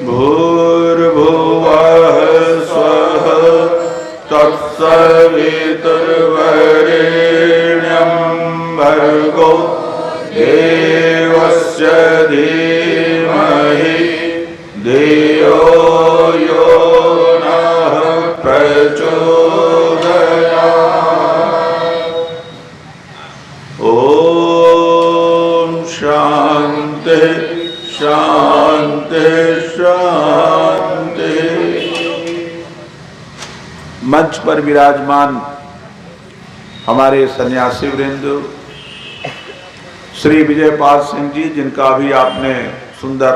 भूर्भुवः स्वः तत्सवितुर्वरेण्यं भर्गो देवस्य धीमहि धियो यो नः प्रचोदयात्। ओम शांति शांति शांति। मंच पर विराजमान हमारे सन्यासी वृंद श्री विजयपाल सिंह जी, जिनका अभी आपने सुंदर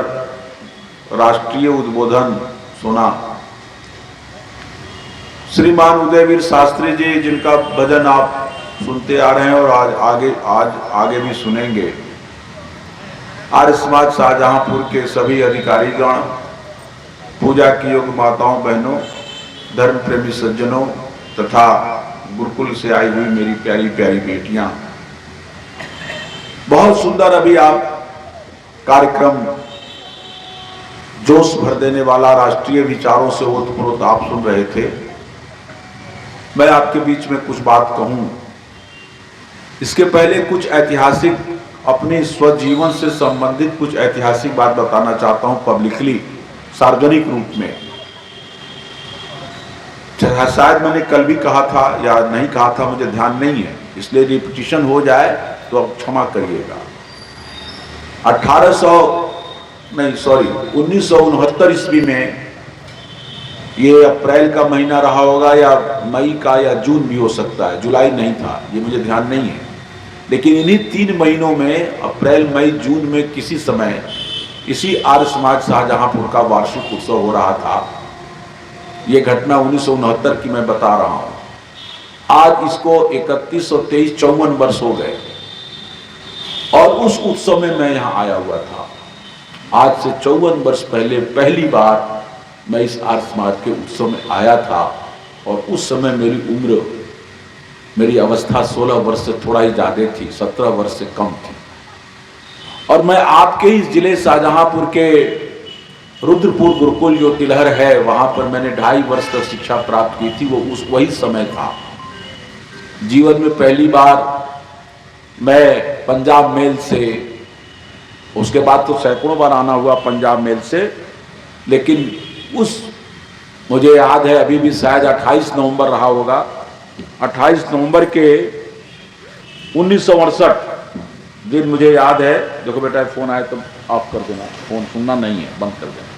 राष्ट्रीय उद्बोधन सुना, श्रीमान उदयवीर शास्त्री जी, जिनका भजन आप सुनते आ रहे हैं और आज आगे भी सुनेंगे, आर्य समाज शाहजहांपुर के सभी अधिकारीगण, पूजा की योग्य माताओं बहनों, धर्म प्रेमी सज्जनों तथा गुरुकुल से आई हुई मेरी प्यारी प्यारी बेटियां, बहुत सुंदर अभी आप कार्यक्रम जोश भर देने वाला राष्ट्रीय विचारों से ओतप्रोत आप सुन रहे थे। मैं आपके बीच में कुछ बात कहूं, इसके पहले कुछ ऐतिहासिक अपने स्वजीवन से संबंधित कुछ ऐतिहासिक बात बताना चाहता हूं पब्लिकली, सार्वजनिक रूप में। शायद मैंने कल भी कहा था या नहीं कहा था, मुझे ध्यान नहीं है, इसलिए रिपीटिशन हो जाए तो अब क्षमा करिएगा। 1969 ईस्वी में, ये अप्रैल का महीना रहा होगा या मई का या जून भी हो सकता है, जुलाई नहीं था, ये मुझे ध्यान नहीं है, लेकिन इन्हीं 3 महीनों में अप्रैल मई जून में किसी समय इसी आर्य समाज शाहजहांपुर का वार्षिक उत्सव हो रहा था। ये घटना 1969 की मैं बता रहा हूं। आज इसको 31 और 23 54 वर्ष हो गए और उस उत्सव में मैं यहां आया हुआ था। आज से 54 वर्ष पहले पहली बार मैं इस आर्य समाज के उत्सव में आया था और उस समय मेरी अवस्था 16 वर्ष से थोड़ा ही ज्यादा थी, 17 वर्ष से कम थी। और मैं आपके इस जिले शाहजहांपुर के रुद्रपुर गुरुकुल जो तिलहर है, वहां पर मैंने 2.5 वर्ष तक शिक्षा प्राप्त की थी। वही समय था। जीवन में पहली बार मैं पंजाब मेल से, उसके बाद तो सैकड़ों बार आना हुआ पंजाब मेल से, लेकिन मुझे याद है अभी भी, शायद 28 नवंबर रहा होगा, 28 नवंबर के 1968 दिन मुझे याद है। देखो बेटा, फोन आए तो ऑफ कर देना, फोन सुनना नहीं है, बंद कर देना।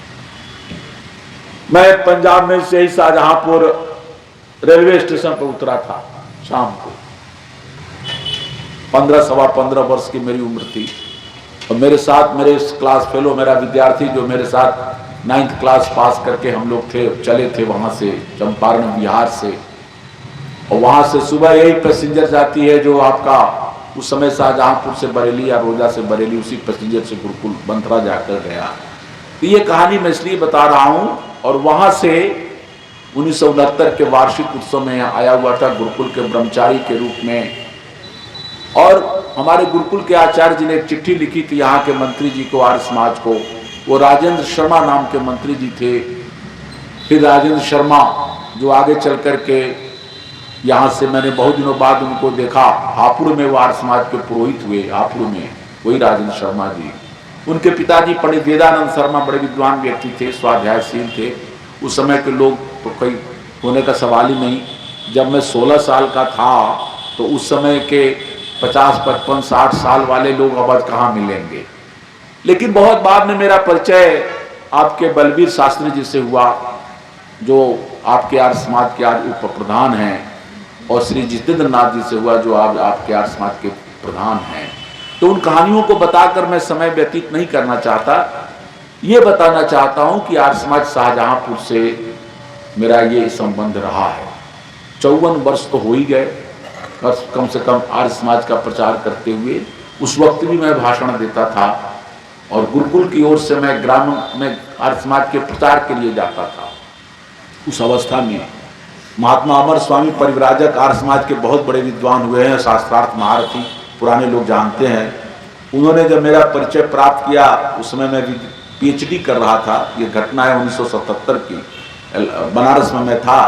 मैं पंजाब में से ही शाहजहांपुर रेलवे स्टेशन पर उतरा था शाम को। 15 15 वर्ष की मेरी उम्र थी और मेरे साथ मेरे क्लास फेलो, मेरा विद्यार्थी जो मेरे साथ 9th क्लास पास करके हम लोग चले थे वहां से, चंपारण बिहार से। और वहां से सुबह यही पैसेंजर जाती है जो आपका उस समय शाहजहांपुर से बरेली या रोजा से बरेली, उसी पैसेंजर से गुरुकुल बंथरा जाकर गया। तो ये कहानी मैं इसलिए बता रहा हूं। और वहां से 1969 के वार्षिक उत्सव में आया हुआ था गुरुकुल के ब्रह्मचारी के रूप में। और हमारे गुरुकुल के आचार्य जी ने एक चिट्ठी लिखी थी यहाँ के मंत्री जी को, आर्य समाज को। वो राजेंद्र शर्मा नाम के मंत्री जी थे। फिर राजेंद्र शर्मा जो आगे चल करके यहाँ से मैंने बहुत दिनों बाद उनको देखा, हापुड़ में वो आर्य समाज के पुरोहित हुए, हापुड़ में, वही राजेंद्र शर्मा जी। उनके पिताजी पंडित वेदानंद शर्मा बड़े विद्वान व्यक्ति थे, स्वाध्यायशील थे। उस समय के लोग तो कोई होने का सवाल ही नहीं। जब मैं 16 साल का था तो उस समय के 50 55 60 साल वाले लोग अब आज कहाँ मिलेंगे। लेकिन बहुत बाद में मेरा परिचय आपके बलवीर शास्त्री जी से हुआ, जो आपके आर्य समाज के आज उप प्रधान हैं, और श्री जितेंद्र नाथ जी से हुआ जो आपके आर्य समाज के प्रधान हैं। तो उन कहानियों को बताकर मैं समय व्यतीत नहीं करना चाहता। ये बताना चाहता हूं कि आर्य समाज शाहजहांपुर से मेरा ये संबंध रहा है। 54 वर्ष तो हो ही गए बस, कम से कम आर्य समाज का प्रचार करते हुए। उस वक्त भी मैं भाषण देता था और गुरुकुल की ओर से मैं ग्रामीण में आर्य समाज के प्रचार के लिए जाता था। उस अवस्था में महात्मा अमर स्वामी परिव्राजक आर्य समाज के बहुत बड़े विद्वान हुए हैं, शास्त्रार्थ महारथी, पुराने लोग जानते हैं। उन्होंने जब मेरा परिचय प्राप्त किया, उस समय मैं पीएचडी कर रहा था। ये घटना है 1977 की, बनारस में मैं था।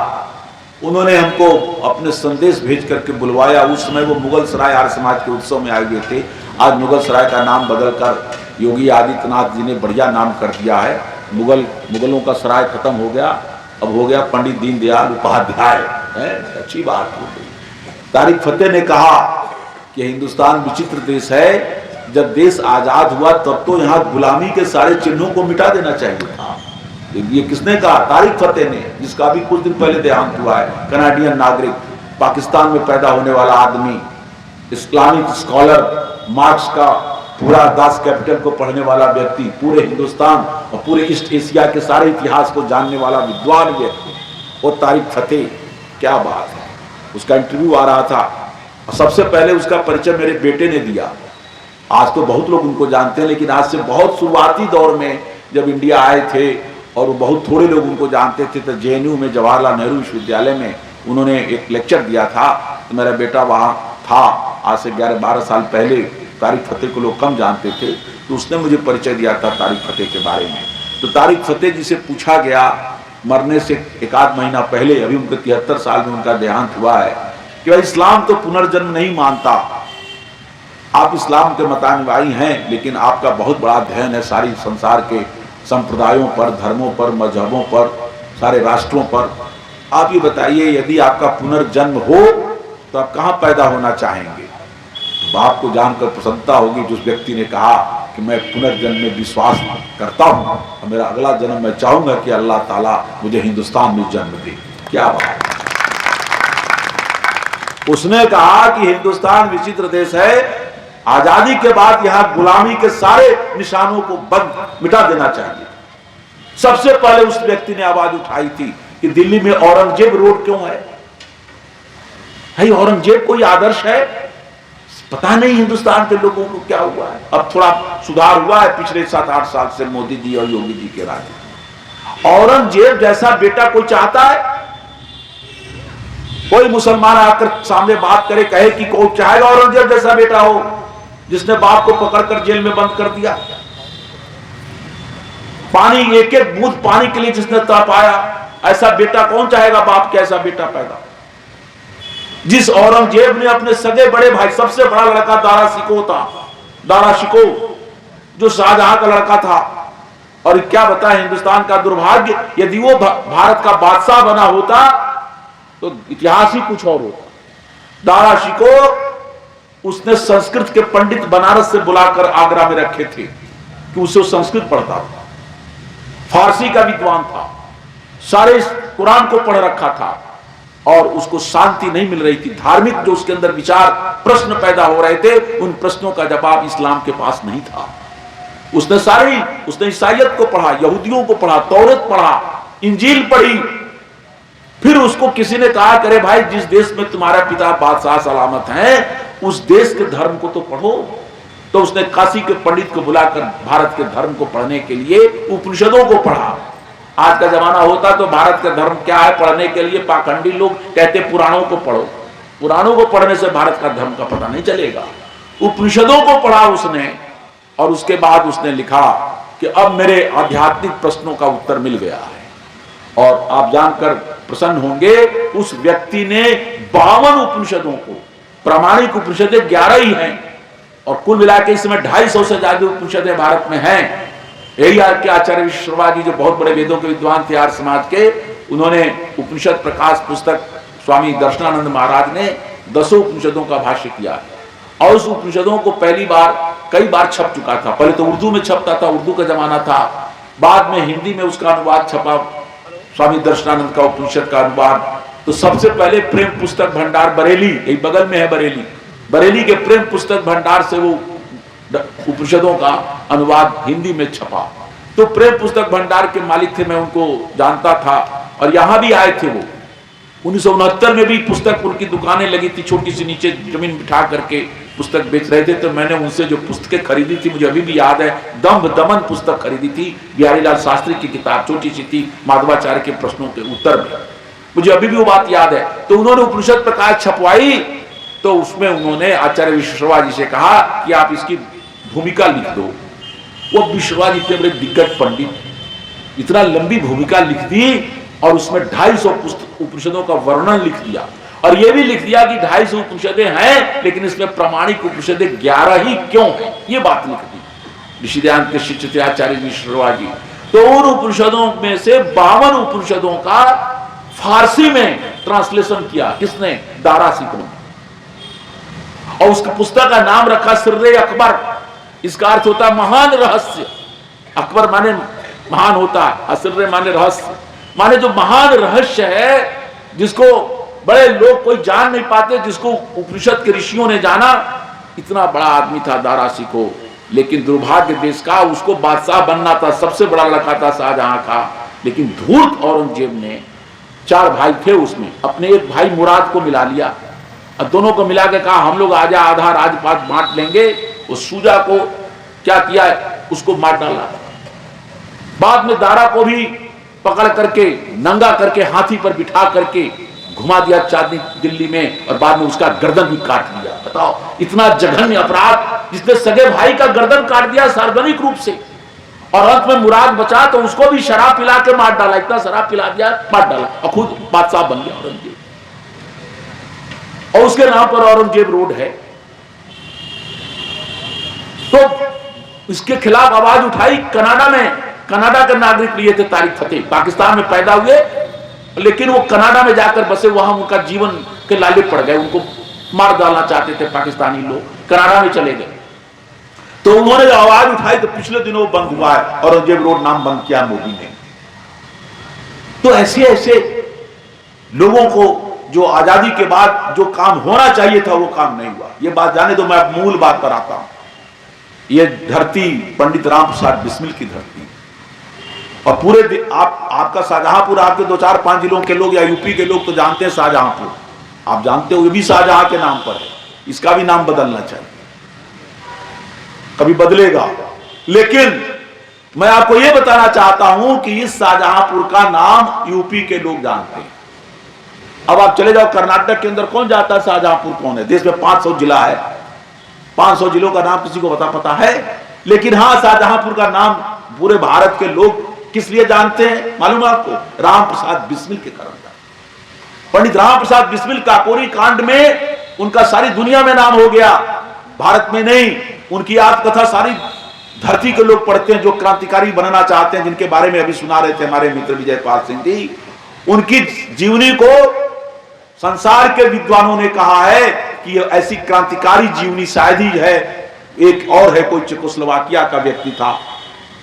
उन्होंने हमको अपने संदेश भेज करके बुलवाया। उस समय वो मुगल सराय आर्य समाज के उत्सव में आए हुए थे। आज मुगल सराय का नाम बदलकर योगी आदित्यनाथ जी ने बढ़िया नाम कर दिया है। मुगलों का सराय खत्म हो गया, अब हो गया पंडित दीनदयाल उपाध्याय है। अच्छी बात हो गई। तारिक फतेह ने कहा कि हिंदुस्तान विचित्र देश है। जब देश आजाद हुआ तब तो यहाँ गुलामी के सारे चिन्हों को मिटा देना चाहिए था। ये किसने कहा? तारिक फतेह ने, जिसका अभी कुछ दिन पहले देहांत हुआ है। कनाडियन नागरिक, पाकिस्तान में पैदा होने वाला आदमी, इस्लामिक स्कॉलर, मार्क्स का पूरा दास कैपिटल को पढ़ने वाला व्यक्ति, पूरे हिंदुस्तान और पूरे ईस्ट एशिया के सारे इतिहास को जानने वाला विद्वान व्यक्ति, और तारिक फतेह, क्या बात है। उसका इंटरव्यू आ रहा था और सबसे पहले उसका परिचय मेरे बेटे ने दिया। आज तो बहुत लोग उनको जानते हैं, लेकिन आज से बहुत शुरुआती दौर में जब इंडिया आए थे और बहुत थोड़े लोग उनको जानते थे, तो जेएनयू में, जवाहरलाल नेहरू विश्वविद्यालय में उन्होंने एक लेक्चर दिया था। तो मेरा बेटा वहाँ था। आज से 11-12 साल पहले तारिक फतेह को लोग कम जानते थे, तो उसने मुझे परिचय दिया था तारिक फतेह के बारे में। तो तारिक फतेह जी से पूछा गया मरने से एक आध महीना पहले, अभी उनके 73 साल में उनका देहांत हुआ है, कि भाई इस्लाम तो पुनर्जन्म नहीं मानता, आप इस्लाम के मतानुयायी हैं, लेकिन आपका बहुत बड़ा अध्ययन है सारी संसार के संप्रदायों पर, धर्मों पर, मजहबों पर, सारे राष्ट्रों पर। आप ये बताइए, यदि आपका पुनर्जन्म हो तो आप कहाँ पैदा होना चाहेंगे? बाप को जानकर प्रसन्नता होगी जिस व्यक्ति ने कहा कि मैं पुनर्जन्म में विश्वास करता हूँ और मेरा अगला जन्म मैं चाहूंगा कि अल्लाह ताला मुझे हिंदुस्तान में जन्म दे। क्या बात। उसने कहा कि हिंदुस्तान विचित्र देश है, आजादी के बाद यहां गुलामी के सारे निशानों को बंद मिटा देना चाहिए। सबसे पहले उस व्यक्ति ने आवाज उठाई थी कि दिल्ली में औरंगजेब रोड क्यों है? भाई औरंगजेब कोई आदर्श है? पता नहीं हिंदुस्तान के लोगों को क्या हुआ है। अब थोड़ा सुधार हुआ है पिछले 7-8 साल से मोदी जी और योगी जी के राज। औरंगजेब जैसा बेटा कोई चाहता है? कोई मुसलमान आकर सामने बात करे, कहे कि कोई चाहेगा औरंगजेब जैसा बेटा हो, जिसने बाप को पकड़कर जेल में बंद कर दिया? पानी, एक एक बूंद पानी के लिए जिसने तड़पाया, ऐसा बेटा कौन चाहेगा? बाप के ऐसा बेटा पैदा। जिस औरंगजेब ने अपने सगे बड़े भाई, सबसे बड़ा लड़का दारा शिकोह था, दारा शिकोह जो शाहजहां का लड़का था। और क्या बताएं हिंदुस्तान का दुर्भाग्य, यदि वो भारत का बादशाह बना होता तो इतिहास ही कुछ और होता। दारा शिकोह, उसने संस्कृत के पंडित बनारस से बुलाकर आगरा में रखे थे कि उसे संस्कृत पढ़ता था, फारसी का विद्वान था, सारे कुरान को पढ़ रखा था, और उसको शांति नहीं मिल रही थी। धार्मिक जो उसके अंदर विचार, प्रश्न पैदा हो रहे थे, उन प्रश्नों का जवाब इस्लाम के पास नहीं था। उसने ईसाइयत को पढ़ा, यहूदियों को पढ़ा, तौरात पढ़ा, इंजील पढ़ी। फिर उसको किसी ने कहा, करे भाई जिस देश में तुम्हारा पिता बादशाह सलामत है, उस देश के धर्म को तो पढ़ो। तो उसने काशी के पंडित को बुलाकर भारत के धर्म को पढ़ने के लिए उपनिषदों को पढ़ा। आज का जमाना होता तो भारत का धर्म क्या है पढ़ने के लिए, पाखंडी लोग कहते पुराणों को पढ़ो। पुराणों को पढ़ने से भारत का धर्म का पता नहीं चलेगा। उपनिषदों को पढ़ा उसने, और उसके बाद उसने लिखा कि अब मेरे आध्यात्मिक प्रश्नों का उत्तर मिल गया है। और आप जानकर प्रसन्न होंगे, उस व्यक्ति ने 52 उपनिषदों को, प्रामाणिक उपनिषदें 11 ही हैं, और कुल मिलाकर इस समय 250 से ज्यादा उपनिषदें भारत में हैं। यही के आचार्य विश्ववा जी जो बहुत बड़े वेदों के विद्वान थे आर्य समाज के, उन्होंने उपनिषद प्रकाश पुस्तक, स्वामी दर्शनानंद महाराज ने 10 उपनिषदों का भाष्य किया है। और उस उपनिषदों को पहली बार कई बार छप चुका था। पहले तो उर्दू में छपता था, उर्दू का जमाना था, बाद में हिंदी में उसका अनुवाद छपा, स्वामी दर्शनानंद का उपनिषद का अनुवाद। तो सबसे पहले प्रेम पुस्तक भंडार बरेली, यही बगल में है बरेली, बरेली के प्रेम पुस्तक भंडार से वो उपनिषदों का अनुवाद हिंदी में छपा। तो प्रेम पुस्तक भंडार के मालिक थे, मैं उनको जानता था, और यहां भी आए थे वो। 1969 में भी पुस्तक उनकी दुकानें लगी थी, छोटी सी नीचे जमीन बिठा करके पुस्तक बेच रहे थे। तो मैंने उनसे जो पुस्तकें खरीदी थी, मुझे अभी भी याद है, दम्भ दमन पुस्तक खरीदी थी, बिहारी लाल शास्त्री की किताब, छोटी सी थी, माधवाचार्य के प्रश्नों के उत्तर में, मुझे अभी भी वो बात याद है। तो उन्होंने उपनिषद प्रकाश छपवाई, तो उसमें उन्होंने आचार्य विश्ववा जी से कहा कि आप इसकी भूमिका लिख दो। वो विश्ववाद इतने बड़े दिग्गज पंडित, इतना लंबी भूमिका लिख दी और उसमें 250 उपनिषदों का वर्णन लिख दिया, और ये भी लिख दिया कि 250 उपनिषदें हैं लेकिन इसमें प्रमाणिक उपनिषदें 11 ही क्यों है, ये बात लिख दी ऋषिदयानंद के शिष्य थे आचार्य विश्ववा जी। तो उन उपनिषदों में से 52 उपनिषदों का फारसी में ट्रांसलेशन किया, किसने? दारा सिंह ने, और उसकी पुस्तक का नाम रखा सिर्रे अकबर। इसका अर्थ होता है महान रहस्य। अकबर माने महान होता है, सिर्रे माने रहस्य, माने जो महान रहस्य है जिसको बड़े लोग कोई जान नहीं पाते, जिसको उपनिषद के ऋषियों ने जाना। इतना बड़ा आदमी था दारा सिंह, लेकिन दुर्भाग्य देश का, उसको बादशाह बनना था, सबसे बड़ा लड़का था शाहजहां का, लेकिन धूर्त औरंगजेब ने, 4 भाई थे उसमें, अपने एक भाई मुराद को मिला लिया और दोनों को मिला के कहा हम लोग आजा आधा राजपाट बांट लेंगे। उस सूजा को क्या किया, उसको मार डाला। बाद में दारा को भी पकड़ करके नंगा करके हाथी पर बिठा करके घुमा दिया चांदनी दिल्ली में, और बाद में उसका गर्दन भी काट लिया। बताओ इतना जघन्य अपराध, जिसने सगे भाई का गर्दन काट दिया सार्वजनिक रूप से, और अंत में मुराद बचा तो उसको भी शराब पिला के मार डाला। इतना शराब पिला दिया, मार डाला, और खुद बादशाह बन गया औरंगजेब। और उसके नाम पर औरंगजेब रोड है। तो इसके खिलाफ आवाज उठाई कनाडा में। कनाडा के नागरिक लिए थे तारिक फतेह, पाकिस्तान में पैदा हुए लेकिन वो कनाडा में जाकर बसे, वहां उनका जीवन के लाले पड़ गए, उनको मार डालना चाहते थे पाकिस्तानी लोग, कनाडा में चले गए। तो उन्होंने आवाज उठाई तो पिछले दिनों बंद हुआ है, औरंगजेब रोड नाम बंद किया मोदी ने। तो ऐसे ऐसे लोगों को जो आजादी के बाद जो काम होना चाहिए था वो काम नहीं हुआ। ये बात जाने दो, मैं अब मूल बात पर आता हूं। ये धरती पंडित राम प्रसाद बिस्मिल की धरती, और पूरे आपका शाहजहांपुर, आपके 2-4-5 जिलों के लोग या यूपी के लोग तो जानते हैं शाहजहांपुर, आप जानते हो ये भी शाहजहां के नाम पर है। इसका भी नाम बदलना चाहिए, कभी बदलेगा। लेकिन मैं आपको यह बताना चाहता हूं कि इस शाहजहांपुर का नाम यूपी के लोग जानते हैं। अब आप चले जाओ कर्नाटक के अंदर, कौन जानता है शाहजहांपुर कौन है? देश में 500 जिला है, 500 जिलों का नाम किसी को पता है? लेकिन हाँ, शाहजहांपुर का नाम पूरे भारत के लोग किस लिए जानते हैं मालूम है आपको? राम प्रसाद बिस्मिल के कारण। पंडित राम प्रसाद बिस्मिल काकोरी कांड में उनका सारी दुनिया में नाम हो गया, भारत में नहीं। उनकी आत्मकथा सारी धरती के लोग पढ़ते हैं, जो क्रांतिकारी बनना चाहते हैं, जिनके बारे में अभी सुना रहे थे हमारे मित्र विजयपाल सिंह जी। उनकी जीवनी को संसार के विद्वानों ने कहा है कि ऐसी क्रांतिकारी जीवनी शायद ही है, एक और है, कोई चेकोस्लोवाकिया का व्यक्ति था,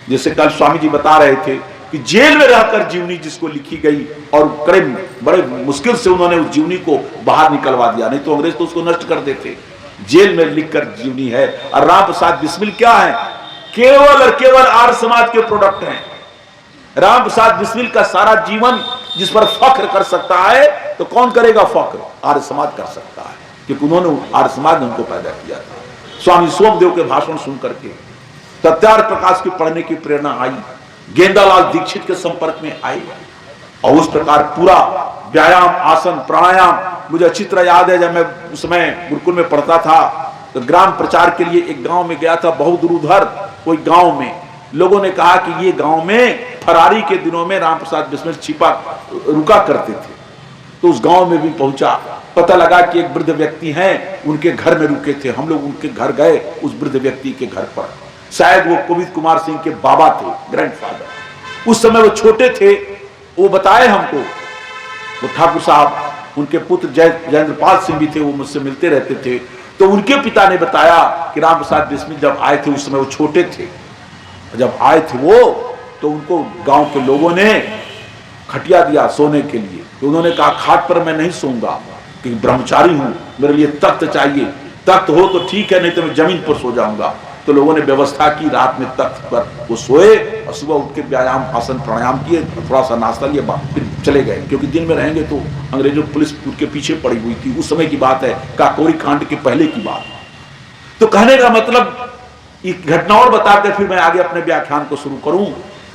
जैसे कल स्वामी जी बता रहे थे कि जेल में रहकर जीवनी जिसको लिखी गई, और बड़े मुश्किल से उन्होंने उस जीवनी को बाहर निकलवा दिया, नहीं तो अंग्रेज तो उसको नष्ट कर देते। जेल में लिखकर जीवनी है। और राम प्रसाद बिस्मिल क्या है? केवल और केवल आर्य समाज के प्रोडक्ट हैं। राम प्रसाद बिस्मिल का सारा जीवन जिस पर फख्र कर सकता है, तो कौन करेगा फख्र? आर्य समाज कर सकता है, क्योंकि उन्होंने, आर्य समाज ने उनको पैदा किया था। स्वामी सोमदेव के भाषण सुन करके सत्यार्थ प्रकाश की पढ़ने की प्रेरणा आई, गेंदालाल दीक्षित के संपर्क में आई, और उस प्रकार पूरा व्यायाम, आसन, प्राणायाम। मुझे अच्छी तरह याद है, जब मैं उस समय गुरुकुल में पढ़ता था तो ग्राम प्रचार के लिए एक गांव में गया था, बहुत दूर उधर कोई गांव में। लोगों ने कहा कि ये गांव में फरारी के दिनों में राम प्रसाद बिस्मिल छिपा रुका करते थे। तो उस गांव में भी पहुंचा, पता लगा कि एक वृद्ध व्यक्ति हैं, उनके घर में रुके थे। हम लोग उनके घर गए, उस वृद्ध व्यक्ति के घर पर। शायद वो कुवित कुमार सिंह के बाबा थे, ग्रैंडफादर। उस समय वो छोटे थे, वो बताए हमको, वो ठाकुर साहब, उनके पुत्र जयेंद्रपाल सिंह भी थे, वो मुझसे मिलते रहते थे। तो उनके पिता ने बताया कि राम प्रसाद बिस्मिल जब आए थे, उस समय वो छोटे थे, जब आए थे वो, तो उनको गांव के लोगों ने खटिया दिया सोने के लिए। तो उन्होंने कहा खाट पर मैं नहीं सोऊंगा, क्योंकि ब्रह्मचारी हूं, मेरे लिए तख्त चाहिए। तख्त हो तो ठीक है, नहीं तो मैं जमीन पर सो जाऊंगा। तो लोगों ने व्यवस्था की, रात में तख्त पर वो सोए, और सुबह उठ के व्यायाम, आसन, प्राणायाम किए, थोड़ा सा नाश्ता लिया, फिर चले गए, क्योंकि दिन में रहेंगे तो अंग्रेजों पुलिस उनके पीछे पड़ी हुई थी। उस समय की बात है, काकोरी कांड के पहले की बात। तो कहने का मतलब, एक घटना और बताकर फिर मैं आगे अपने व्याख्यान को शुरू करूं।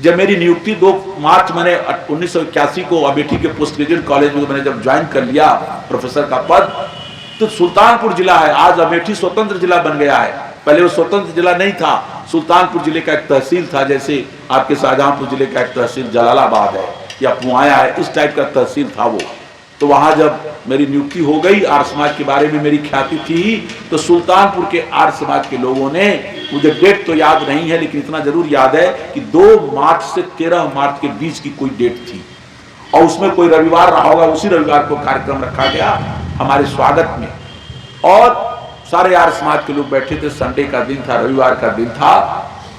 जब मेरी नियुक्ति 2 मार्च मैंने 1981 को अमेठी के पोस्ट ग्रेजुएट कॉलेज में मैंने जब ज्वाइन कर लिया प्रोफेसर का पद, तो सुल्तानपुर जिला है, आज अमेठी स्वतंत्र जिला बन गया है। पहले वो स्वतंत्र जिला नहीं था, सुल्तानपुर जिले का एक तहसील था, जैसे आपके शाहजहांपुर जिले का एक तहसील जलालाबाद है या पुआया है, इस टाइप का तहसील था वो। तो वहां जब मेरी नियुक्ति हो गई, आर्य समाज के बारे में मेरी ख्याति थी, तो सुल्तानपुर के आर्य समाज के लोगों ने, मुझे डेट तो याद नहीं है लेकिन इतना जरूर याद है कि 2 मार्च से 13 मार्च के बीच की कोई डेट थी और उसमें कोई रविवार रहा होगा, उसी रविवार को कार्यक्रम रखा गया हमारे स्वागत में और सारे आर्य समाज के लोग बैठे थे। संडे का दिन था, रविवार का दिन था।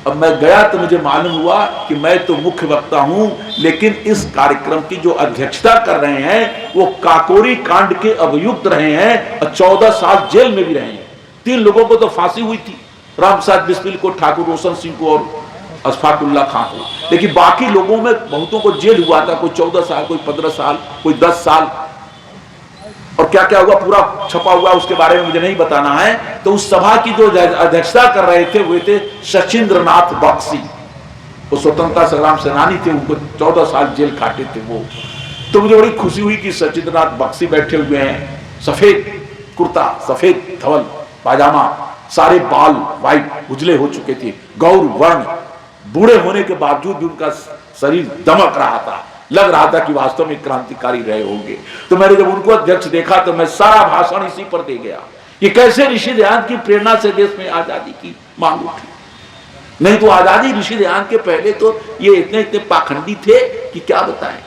अब मैं गया तो मुझे मालूम हुआ कि मैं तो मुख्य वक्ता हूं, लेकिन इस कार्यक्रम की जो अध्यक्षता कर रहे हैं वो काकोरी कांड के अभियुक्त रहे हैं और 14 साल जेल में भी रहे हैं। 3 लोगों को तो फांसी हुई थी, राम प्रसाद बिस्मिल को, ठाकुर रोशन सिंह को और अशफाकुल्ला खां को, लेकिन बाकी लोगों में बहुतों को जेल हुआ था, कोई 14 साल, कोई 15 साल, कोई 10 साल। और क्या क्या हुआ पूरा छपा हुआ, उसके बारे में मुझे नहीं बताना है। तो उस सभा की जो अध्यक्षता कर रहे थे वे थे सचिंद्र नाथ बख्शी, वो स्वतंत्रता संग्राम सेनानी थे, उनको 14 साल जेल काटे थे वो। तो मुझे बड़ी खुशी हुई कि सचिंद्र नाथ बख्शी बैठे हुए हैं, सफेद कुर्ता, सफेद धवल पाजामा, सारे बाल व्हाइट उजले हो चुके थे, गौर वर्ण, बूढ़े होने के बावजूद भी उनका शरीर दमक रहा था, लग रहा था कि वास्तव में क्रांतिकारी रहे होंगे। तो मैंने जब उनको अध्यक्ष देखा तो मैं सारा भाषण इसी पर दे गया कि कैसे ऋषि ध्यान की प्रेरणा से देश में आजादी की मांग उठी। नहीं तो आजादी ऋषि ध्यान के पहले तो ये इतने इतने पाखंडी थे कि क्या बताएं।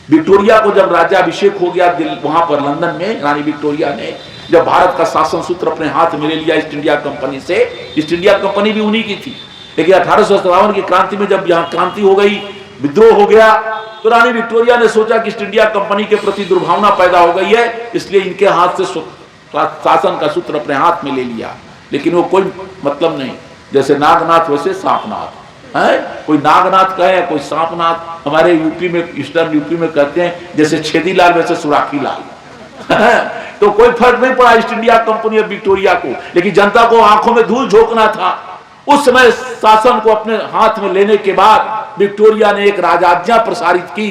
विक्टोरिया को जब राज्याभिषेक हो गया वहां पर लंदन में, रानी विक्टोरिया ने जब भारत का शासन सूत्र अपने हाथ में ले लिया ईस्ट इंडिया कंपनी से, ईस्ट इंडिया कंपनी भी उन्हीं की थी, लेकिन 1857 की क्रांति में जब यहाँ क्रांति हो गई, विद्रोह हो गया, तो रानी विक्टोरिया ने सोचा कि ईस्ट इंडिया कंपनी के प्रति दुर्भावना पैदा हो गई है, इसलिए इनके हाथ से शासन का सूत्र अपने हाथ में ले लिया। लेकिन वो कोई मतलब नहीं, जैसे नागनाथ वैसे सांपनाथ है, कोई नागनाथ कहे कोई सांपनाथ। हमारे यूपी में, ईस्टर्न यूपी में कहते हैं जैसे छेदी लाल वैसे सुराखी लाल तो कोई फर्क नहीं पड़ा ईस्ट इंडिया कंपनी और विक्टोरिया को, लेकिन जनता को आंखों में धूल झोंकना था। उस समय शासन को अपने हाथ में लेने के बाद विक्टोरिया ने एक राजाज्ञा प्रसारित की,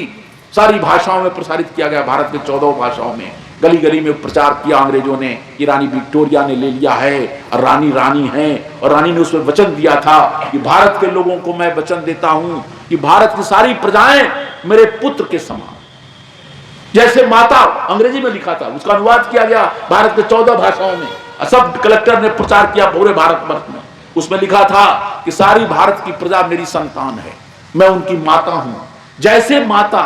सारी भाषाओं में प्रसारित किया गया, भारत में 14 भाषाओं में गली गली में प्रचार किया अंग्रेजों ने कि रानी विक्टोरिया ने ले लिया है और रानी रानी है। और रानी ने उसमें वचन दिया था कि भारत के लोगों को मैं वचन देता हूं कि भारत की सारी प्रजाएं मेरे पुत्र के समान, जैसे माता अंग्रेजी में लिखा था, उसका अनुवाद किया गया भारत के 14 भाषाओं में, सब कलेक्टर ने प्रचार किया पूरे भारतवर्ष में। उसमें लिखा था कि सारी भारत की प्रजा मेरी संतान है, मैं उनकी माता हूं, जैसे माता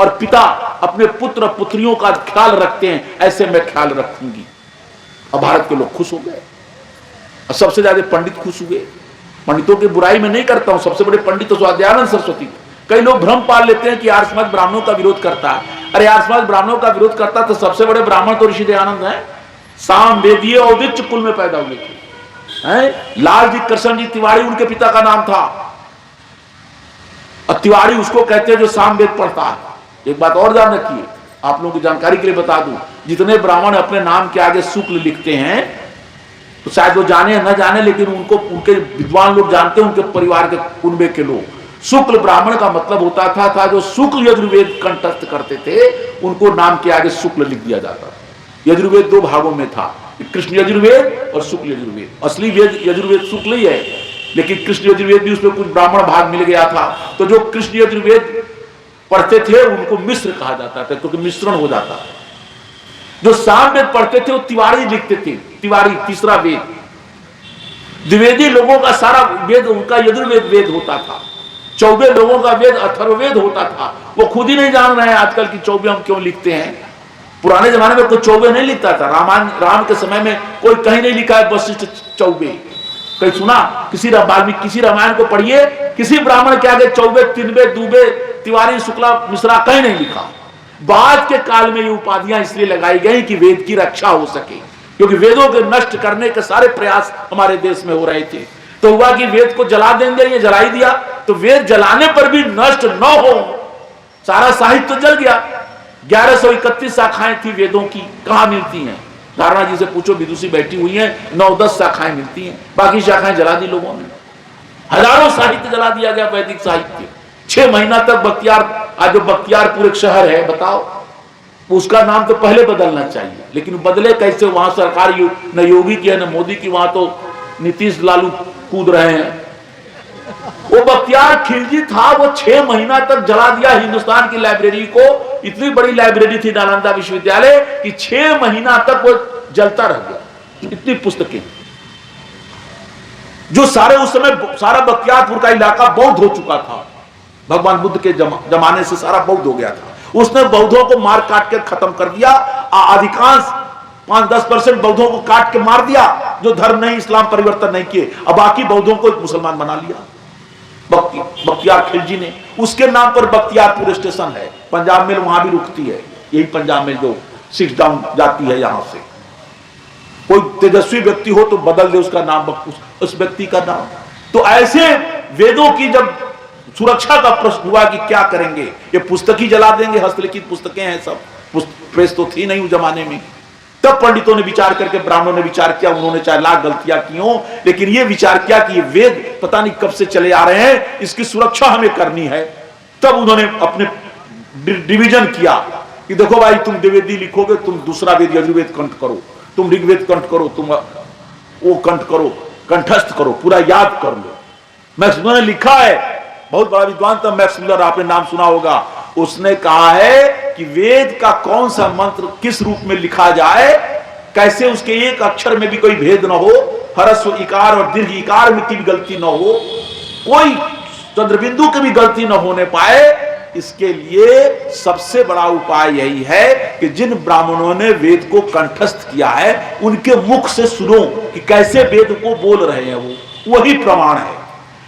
और पिता अपने पुत्र और पुत्रियों का ख्याल रखते हैं ऐसे मैं ख्याल रखूंगी। अब भारत के लोग खुश हो गए और सबसे ज्यादा पंडित खुश हुए। पंडितों की बुराई में नहीं करता हूं, सबसे बड़े पंडित तो स्वाध्यायानंद सरस्वती। कई लोग भ्रम पाल लेते हैं कि आर्य समाज ब्राह्मणों का विरोध करता है। अरे आर्य समाज ब्राह्मणों का विरोध करता तो सबसे बड़े ब्राह्मण तो ऋषि दयानंद है, साम वेदीय औदिच्य कुल में पैदा हुए थे। लाल जी कृष्ण जी तिवारी उनके पिता का नाम था, और तिवारी उसको कहते हैं जो साम वेद पढ़ता है। एक बात और जान रखिए, आप लोगों की जानकारी के लिए बता दूं, जितने ब्राह्मण अपने नाम के आगे शुक्ल लिखते हैं तो शायद वो जाने या न जाने, लेकिन उनको उनके विद्वान लोग जानते हैं, उनके परिवार के कुनबे के लोग। शुक्ल ब्राह्मण का मतलब होता था जो शुक्ल यजुर्वेद कंठस्थ करते थे उनको नाम के आगे शुक्ल लिख दिया जाता था। यजुर्वेद 2 भागों में था, कृष्ण यजुर्वेद और शुक्ल यजुर्वेद। असली वेद यजुर्वेद शुक्ल ही है, लेकिन कृष्ण यजुर्वेद भी उसमें कुछ ब्राह्मण भाग मिल गया था। तो जो कृष्ण यजुर्वेद पढ़ते थे उनको मिश्र कहा जाता था, क्योंकि मिश्रण हो जाता था। जो साम वेद पढ़ते थे वो तिवारी लिखते थे, तिवारी तीसरा वेद। द्विवेदी लोगों का सारा वेद उनका यजुर्वेद वेद होता था। चौबे लोगों का वेद अथर्ववेद होता था। वो खुद ही नहीं जान रहे हैं आजकल की चौबे हम क्यों लिखते हैं। पुराने जमाने में कोई चौबे नहीं लिखता था। राम के समय में कोई कहीं नहीं लिखा है वशिष्ठ चौबे, कहीं सुना? किसी वाल्मीकि किसी रामायण को पढ़िए, किसी ब्राह्मण के आगे चौबे, तिनबे, दुबे, तिवारी, शुक्ला, मिश्रा कहीं नहीं लिखा। बाद के काल में ये उपाधियां इसलिए लगाई गई कि वेद की रक्षा हो सके, क्योंकि वेदों के नष्ट करने के सारे प्रयास हमारे देश में हो रहे थे। तो हुआ कि वेद को जला देंगे, ये जला ही दिया। तो वेद जलाने पर भी नष्ट न हो, सारा साहित्य तो जल गया। 1131 शाखाएं थी वेदों की, कहां मिलती हैं? धारणा जी से पूछो, विदुषी बैठी हुई हैं, 9-10 शाखाएं मिलती हैं, बाकी शाखाएं जला दी लोगों ने। हजारों साहित्य जला दिया गया, वैदिक साहित्य। 6 महीना तक बख्तियार, आज जो बख्तियारपुर एक शहर है, बताओ, उसका नाम तो पहले बदलना चाहिए, लेकिन बदले कैसे? वहां सरकार न योगी की है न मोदी की, वहां तो नीतीश लालू कूद रहे हैं। वो बख्तियार खिलजी था, वो 6 महीना तक जला दिया हिंदुस्तान की लाइब्रेरी को। इतनी बड़ी लाइब्रेरी थी नालंदा विश्वविद्यालय कि 6 महीना तक वो जलता रह गया। इतनी पुस्तकें जो सारे उस समय सारा बख्तियारपुर का इलाका बौद्ध हो चुका था। भगवान बुद्ध के जमाने से सारा बौद्ध हो गया था। उसने बौद्धों को मार काट के खत्म कर दिया। अधिकांश 5-10% बौद्धों को काट के मार दिया जो धर्म नहीं, इस्लाम परिवर्तन नहीं किए। अब बाकी बौद्धों को मुसलमान बना लिया बख्तियार खिलजी ने। उसके नाम पर बख्तियारपुर स्टेशन है। पंजाब मेल वहां भी रुकती है, यही पंजाब मेल जो 6 डाउन जाती है। यहां से कोई तेजस्वी व्यक्ति हो तो बदल दे उसका नाम, उस व्यक्ति का नाम। तो ऐसे वेदों की जब सुरक्षा का प्रश्न हुआ कि क्या करेंगे, ये पुस्तक ही जला देंगे, हस्तलिखित पुस्तकें हैं सब, प्रेस तो थी नहीं उस जमाने में। तब पंडितों ने विचार करके, ब्राह्मणों ने विचार किया, उन्होंने चाहे लाख गलतियां की हो, लेकिन ये विचार किया कि ये वेद पता नहीं कब से चले आ रहे हैं, इसकी सुरक्षा हमें करनी है। तब उन्होंने अपने डिवीजन किया कि देखो भाई, तुम द्विवेदी लिखोगे, तुम दूसरा वेद यजुर्वेद कंठ करो, तुम ऋग्वेद कंठ करो, तुम वो कंठ करो, कंठस्थ करो, पूरा याद कर लो। मैक्स मुलर ने लिखा है, बहुत बड़ा विद्वान था मैक्स मुलर, आपने नाम सुना होगा। उसने कहा है कि वेद का कौन सा मंत्र किस रूप में लिखा जाए, कैसे उसके एक अक्षर में भी कोई भेद न हो, ह्रस्व इकार और दीर्घ इकार में की भी गलती न हो, कोई चंद्रबिंदु की भी गलती न होने पाए। इसके लिए सबसे बड़ा उपाय यही है कि जिन ब्राह्मणों ने वेद को कंठस्थ किया है उनके मुख से सुनो कि कैसे वेद को बोल रहे हैं, वो वही प्रमाण है।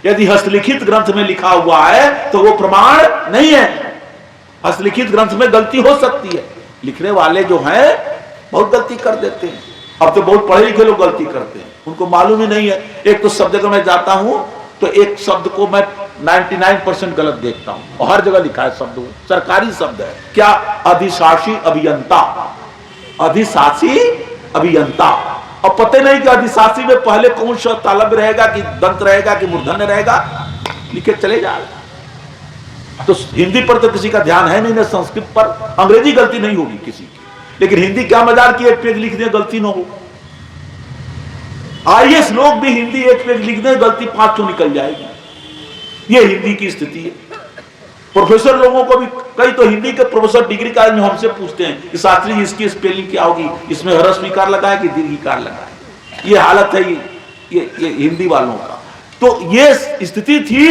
यदि हस्तलिखित ग्रंथ में लिखा हुआ है तो वो प्रमाण नहीं है। हस्तलिखित ग्रंथ में गलती हो सकती है, लिखने वाले जो हैं बहुत गलती कर देते हैं। अब तो बहुत पढ़े लिखे लोग गलती करते हैं, उनको मालूम ही नहीं है। एक तो शब्द का मैं जाता हूं तो एक शब्द को मैं 99% गलत देखता हूं, और हर जगह लिखा है शब्द, सरकारी शब्द है क्या, अधिशासी अभियंता, अधिशासी अभियंता। और पता नहीं कि अधिशासी में पहले कौन सा तालब रहेगा कि दंत रहेगा कि मूर्धन्य रहेगा, लिखे चले जा रहे। तो हिंदी पर तो किसी का ध्यान है नहीं, ना संस्कृत पर। अंग्रेजी गलती नहीं होगी किसी की, लेकिन हिंदी क्या मजाल की एक पेज लिख दे गलती ना हो। IAS लोग भी हिंदी एक पेज लिख दे गलती 5 तो निकल जाएगी। ये हिंदी की स्थिति है। प्रोफेसर लोगों को भी, कई तो हिंदी के प्रोफेसर डिग्री का हमसे पूछते हैं कि शास्त्री जी इसकी स्पेलिंग क्या होगी, इसमें ह्रस्व इकार लगाए कि दीर्घ इकार लगाए। ये हालत है ये हिंदी वालों का। तो ये स्थिति थी।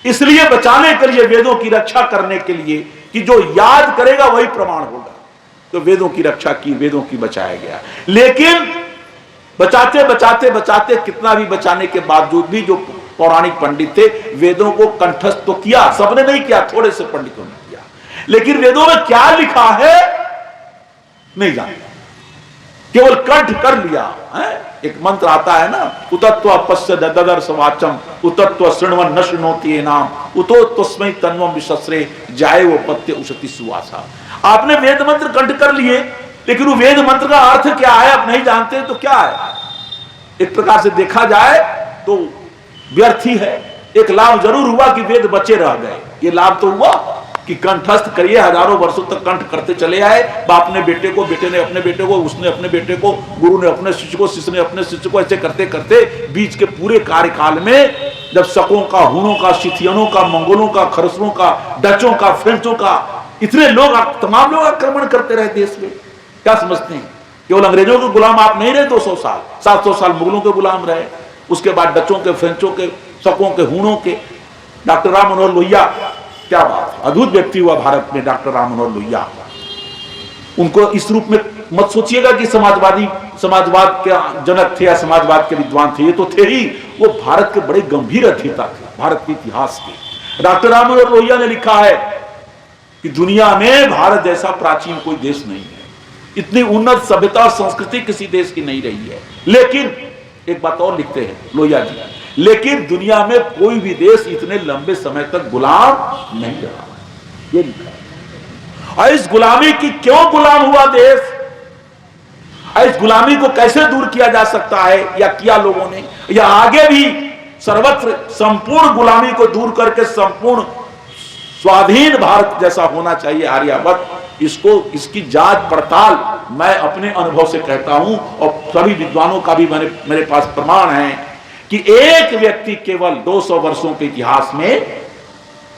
इसलिए बचाने के लिए, वेदों की रक्षा करने के लिए कि जो याद करेगा वही प्रमाण होगा, तो वेदों की रक्षा की, वेदों की बचाया गया। लेकिन बचाते बचाते बचाते, कितना भी बचाने के बावजूद भी जो पौराणिक पंडित थे, वेदों को कंठस्थ तो किया, सबने नहीं किया, थोड़े से पंडितों ने किया। लेकिन वेदों में क्या लिखा है नहीं जानते, केवल कंठ कर लिया है। एक मंत्र आता है ना, उतत्व पश्य ददर्श वाचम उतत्व शृण्वन न शृणोति नाम उतो तस्मै तन्वम विशस्रे जाए वो पत्य उशति सुवासा। आपने वेद मंत्र कंठ कर लिए, लेकिन वो वेद मंत्र का अर्थ क्या है आप नहीं जानते तो क्या है। एक प्रकार से देखा जाए तो व्यर्थ ही है। एक लाभ जरूर हुआ कि वेद बचे रह गए, ये लाभ तो हुआ कि कंठस्थ करिए, हजारों वर्षों तक कंठ करते चले आए। बाप ने बेटे को, बेटे ने अपने बेटे को, उसने अपने बेटे को, गुरु ने अपने शिष्य को, शिष्य ने अपने शिष्य को, ऐसे करते करते बीच के पूरे कार्यकाल में जब शकों का, हुणों का, सिथियनों का, मंगोलों का, खरसरों का, डचों का, फ्रेंचों का, इतने लोग, तमाम लोग आक्रमण करते रहे देश में। क्या समझते हैं केवल अंग्रेजों के गुलाम आप नहीं रहे 200 साल, 700 साल मुगलों के गुलाम रहे, उसके बाद डचों के, फ्रेंचों के, शकों के, हुणों के। डॉक्टर राम मनोहर लोहिया, क्या बात है, अद्भुत व्यक्ति हुआ भारत में डॉक्टर राम मनोहर लोहिया। उनको इस रूप में मत सोचिएगा कि समाजवाद के जनक थे या समाजवाद के विद्वान थे, ये तो थे ही, वो भारत के बड़े गंभीर अध्येता थे, भारत के इतिहास के। डॉक्टर राम मनोहर लोहिया ने लिखा है कि दुनिया में भारत जैसा प्राचीन कोई देश नहीं है, इतनी उन्नत सभ्यता और संस्कृति किसी देश की नहीं रही है। लेकिन एक बात और लिखते हैं लोहिया जी, लेकिन दुनिया में कोई भी देश इतने लंबे समय तक गुलाम नहीं रहा, ये लिखा है। और इस गुलामी की क्यों गुलाम हुआ देश, इस गुलामी को कैसे दूर किया जा सकता है या किया लोगों ने, या आगे भी सर्वत्र संपूर्ण गुलामी को दूर करके संपूर्ण स्वाधीन भारत जैसा होना चाहिए आर्यावर्त। इसको, इसकी जांच पड़ताल मैं अपने अनुभव से कहता हूं और सभी विद्वानों का भी मेरे पास प्रमाण है कि एक व्यक्ति केवल 200 वर्षों के इतिहास में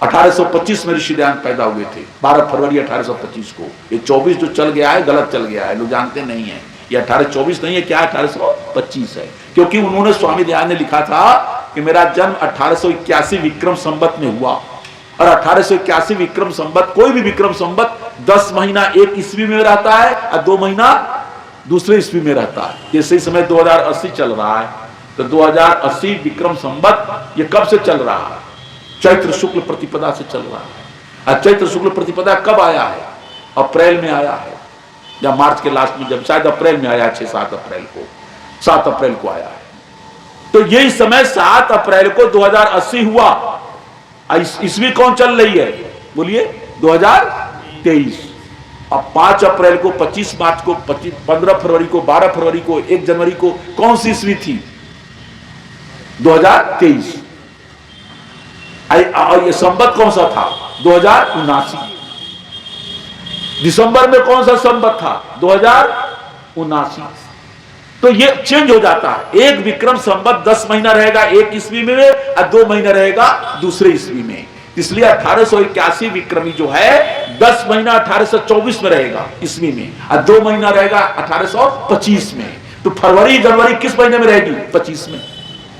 1825 में ऋषि दयानंद पैदा हुए थे, 12 फरवरी 1825 को। ये 24 जो चल गया है गलत चल गया है, लोग जानते नहीं है। ये 1824 नहीं है, क्या 1825 है, क्योंकि उन्होंने, स्वामी दयानंद ने लिखा था कि मेरा जन्म 1881 विक्रम संवत में हुआ, और 1881 विक्रम संवत, कोई भी विक्रम संवत 10 महीना एक ईस्वी में रहता है और 2 महीना दूसरे ईस्वी में रहता है। जैसे इस समय 2080 चल रहा है, तो 2080 विक्रम संवत ये कब से चल रहा है? चैत्र शुक्ल प्रतिपदा से चल रहा है। और चैत्र शुक्ल प्रतिपदा कब आया है? अप्रैल में आया है, या मार्च के लास्ट में, जब शायद अप्रैल में आया, 6-7 अप्रैल को, 7 अप्रैल को आया है। तो यही समय 7 अप्रैल को 2080 हुआ। ईस्वी कौन चल रही है? बोलिए, 2023। अब 5 अप्रैल को, 25 मार्च को, 15 फरवरी को, 12 फरवरी को, 1 जनवरी को कौन सी ईस्वी थी? 2023। और ये संवत कौन सा था? 2079। दिसंबर में कौन सा संवत था? 2079। तो ये चेंज हो जाता है। एक विक्रम संवत 10 महीना रहेगा एक ईस्वी में और 2 महीना रहेगा दूसरे ईस्वी में। इसलिए 1881 विक्रमी जो है 10 महीना 1824 में रहेगा ईस्वी में, और 2 महीना रहेगा 1825 में। तो फरवरी जनवरी किस महीने में रहेगी? 25 में।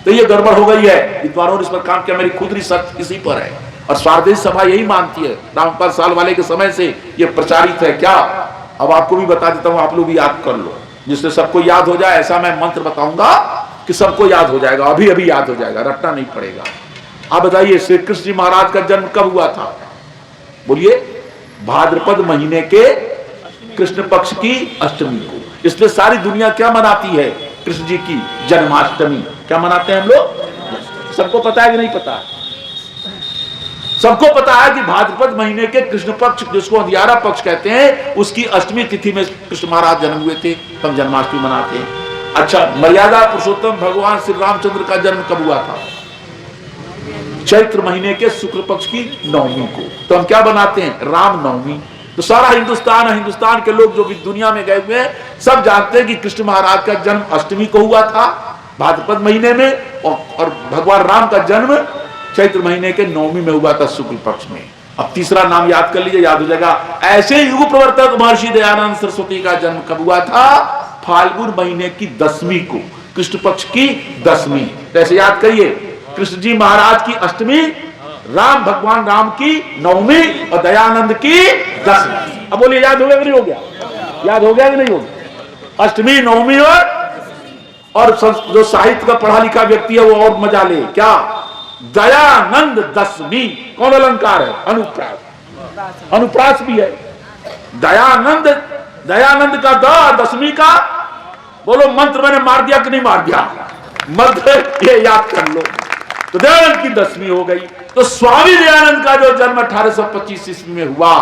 तो ये गड़बड़ हो गई है। विद्वानों ने इस पर काम किया, मेरी खुद रिसर्च इसी पर है, और स्वार्थी सभा यही मानती है। रामपाल साल वाले के समय से ये प्रचारित है। क्या, अब आपको भी बता देता हूं, आप लोग भी याद कर लो, जिससे सबको याद हो जाए। ऐसा मैं मंत्र बताऊंगा कि सबको याद हो जाएगा, अभी अभी याद हो जाएगा, रटना नहीं पड़ेगा। आप बताइए, श्री कृष्ण जी महाराज का जन्म कब हुआ था? बोलिए, भाद्रपद महीने के कृष्ण पक्ष की अष्टमी को। इसलिए सारी दुनिया क्या मनाती है? कृष्ण जी की जन्माष्टमी। क्या मनाते हैं हम लोग? सबको पता है कि नहीं पता? सबको पता है कि भाद्रपद महीने के कृष्ण पक्ष, जिसको अंधियारा पक्ष कहते हैं, उसकी अष्टमी तिथि में कृष्ण महाराज जन्म हुए थे। हम जन्माष्टमी मनाते हैं। अच्छा, मर्यादा पुरुषोत्तम भगवान श्री रामचंद्र का जन्म कब हुआ था? चैत्र महीने के शुक्ल पक्ष की नवमी को। तो हम क्या बनाते हैं? राम नवमी। तो सारा हिंदुस्तान के लोग जो भी दुनिया में गए हुए हैं सब जानते हैं कि कृष्ण महाराज का जन्म अष्टमी को हुआ था भाद्रपद महीने में, और भगवान राम का जन्म चैत्र महीने के नवमी में हुआ था शुक्ल पक्ष में। अब तीसरा नाम याद कर लीजिए, याद हो जाएगा। ऐसे युग प्रवर्तक महर्षि दयानंद सरस्वती का जन्म कब हुआ था? फाल्गुन महीने की 10वीं को, कृष्ण पक्ष की 10वीं। ऐसे याद करिए, कृष्ण जी महाराज की अष्टमी, राम भगवान राम की नवमी और दयानंद की 10वीं। अब बोलिए, याद हो गया कि नहीं हो गया? याद हो गया कि नहीं हो गया? अष्टमी, नवमी और जो साहित्य का पढ़ा लिखा व्यक्ति है वो और मजा ले। क्या? दयानंद 10वीं। कौन अलंकार है? अनुप्रास। अनुप्रास भी है। दयानंद का 10वीं का, बोलो मंत्र मैंने मार दिया कि नहीं मार दिया? मंत्र ये याद कर लो। तो दयानंद की 10वीं हो गई। तो स्वामी दयानंद का जो जन्म 1825 ईस्वी में हुआ,